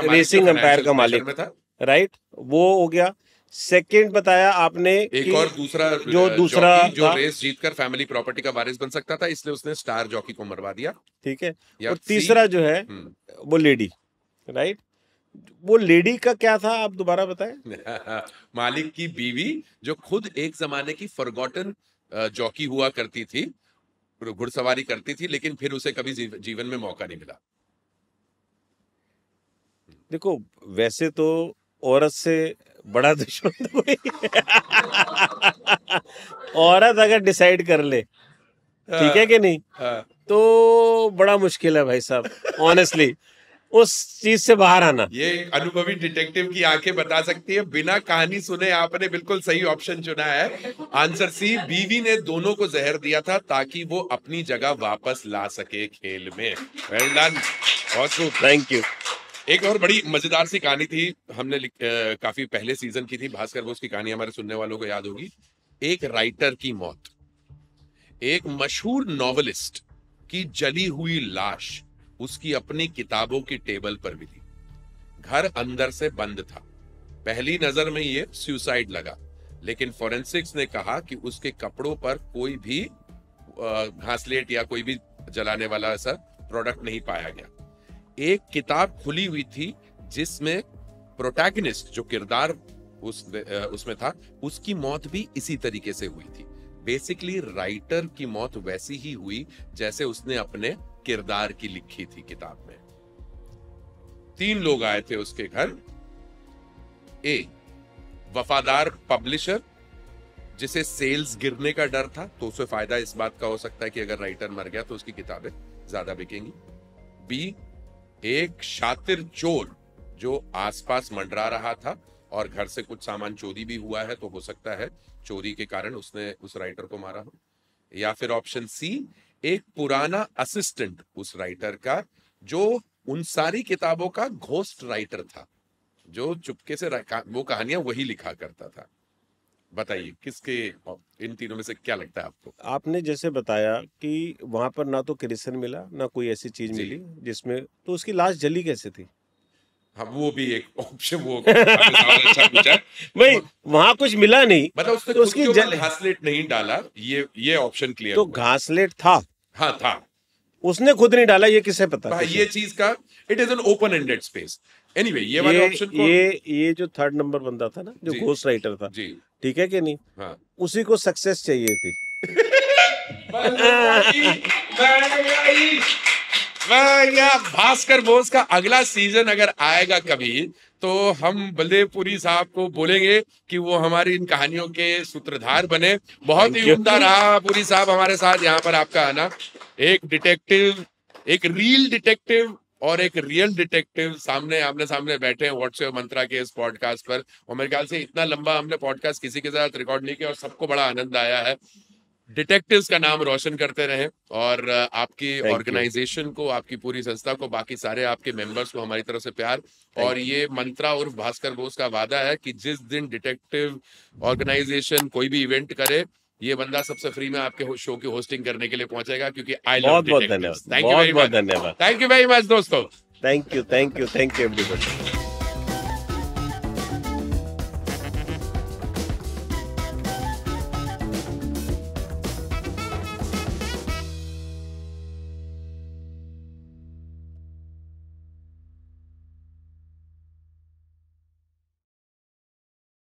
का मालिक में था, राइट, वो हो गया। सेकंड बताया आपने एक और दूसरा जो रेस जीतकर फैमिली प्रॉपर्टी का वारिस बन सकता था, इसलिए उसने स्टार जॉकी को मरवा दिया। ठीक है। और तीसरा जो है वो लेडी, राइट। वो लेडी का क्या था, आप दोबारा बताएं। मालिक की बीवी जो खुद एक जमाने की फॉरगॉटन जॉकी हुआ करती थी, घुड़सवारी करती थी, लेकिन फिर उसे कभी जीवन में मौका नहीं मिला। देखो, वैसे तो औरत से बड़ा दुश्मन तो कोई औरत अगर डिसाइड कर ले, ठीक है कि नहीं, तो बड़ा मुश्किल है भाई साहब, ऑनेस्टली उस चीज से बाहर आना। ये अनुभवी डिटेक्टिव की आंखें बता सकती है, बिना कहानी सुने आपने बिल्कुल सही ऑप्शन चुना है। आंसर सी, बीवी ने दोनों को जहर दिया था ताकि वो अपनी जगह वापस ला सके खेल में। वेल डन, बहुत खूब, थैंक यू। एक और बड़ी मजेदार सी कहानी थी, हमने काफी पहले सीजन की थी, भास्कर बोस की कहानी हमारे सुनने वालों को याद होगी। एक राइटर की मौत, एक मशहूर नॉवेलिस्ट की जली हुई लाश उसकी अपनी किताबों की टेबल पर मिली। घर अंदर से बंद था। पहली नजर में ये सुसाइड लगा, लेकिन फोरेंसिक्स ने कहा कि उसके कपड़ों पर कोई भी घासलेट या कोई भी जलाने वाला ऐसा प्रोडक्ट नहीं पाया गया। एक किताब खुली हुई थी जिसमें प्रोटैगनिस्ट जो किरदार उसमें था, उसकी मौत भी इसी तरीके से हुई थी। बेसिकली राइटर की मौत वैसी ही हुई जैसे उसने अपने किरदार की लिखी थी किताब में। 3 लोग आए थे उसके घर। ए, वफादार पब्लिशर जिसे सेल्स गिरने का डर था, तो उसे फायदा इस बात का हो सकता है कि अगर राइटर मर गया तो उसकी किताबें ज्यादा बिकेंगी। बी, एक शातिर चोर जो आसपास मंडरा रहा था और घर से कुछ सामान चोरी भी हुआ है, तो हो सकता है चोरी के कारण उसने उस राइटर को मारा हो। या फिर ऑप्शन सी, एक पुराना असिस्टेंट उस राइटर का जो उन सारी किताबों का घोस्ट राइटर था, जो चुपके से वो कहानियां वही लिखा करता था। बताइए किसके, इन तीनों में से क्या लगता है आपको? आपने जैसे बताया कि वहां पर ना तो किरोसिन मिला ना कोई ऐसी चीज मिली जिसमें, तो उसकी लाश जली कैसे थी? हाँ, वो भी एक ऑप्शन, वो अच्छा पूछा। भाई वहां कुछ मिला नहीं, मतलब उसने तो उसकी घासलेट नहीं डाला, ये ऑप्शन क्लियर। तो घासलेट था? हाँ था। उसने खुद नहीं डाला, ये किसे पता? ये चीज का it is an open ended space. Anyway, ये वाले ऑप्शन को, ये जो थर्ड नंबर बंदा था ना, जो घोस्ट राइटर था, ठीक है कि नहीं? हाँ। उसी को सक्सेस चाहिए थी। भास्कर बोस का अगला सीजन अगर आएगा कभी, तो हम बल्देवपुरी साहब को बोलेंगे कि वो हमारी इन कहानियों के सूत्रधार बने। बहुत ही उम्दा रहा पुरी साहब हमारे साथ यहाँ पर आपका आना। एक डिटेक्टिव, एक रियल डिटेक्टिव और एक रियल डिटेक्टिव सामने आमने सामने बैठे हैं व्हाट्सएप मंत्रा के इस पॉडकास्ट पर। और मेरे ख्याल से इतना लंबा हमने पॉडकास्ट किसी के साथ रिकॉर्ड नहीं किया और सबको बड़ा आनंद आया है। डिटेक्टिव्स का नाम रोशन करते रहें और आपकी ऑर्गेनाइजेशन को, आपकी पूरी संस्था को, बाकी सारे आपके मेंबर्स को हमारी तरफ से प्यार। और ये मंत्रा उर्फ भास्कर बोस का वादा है कि जिस दिन डिटेक्टिव ऑर्गेनाइजेशन कोई भी इवेंट करे, ये बंदा सबसे फ्री में आपके शो की होस्टिंग करने के लिए पहुंचेगा, क्योंकि I love detectives. Thank you very much दोस्तों। Thank you everybody.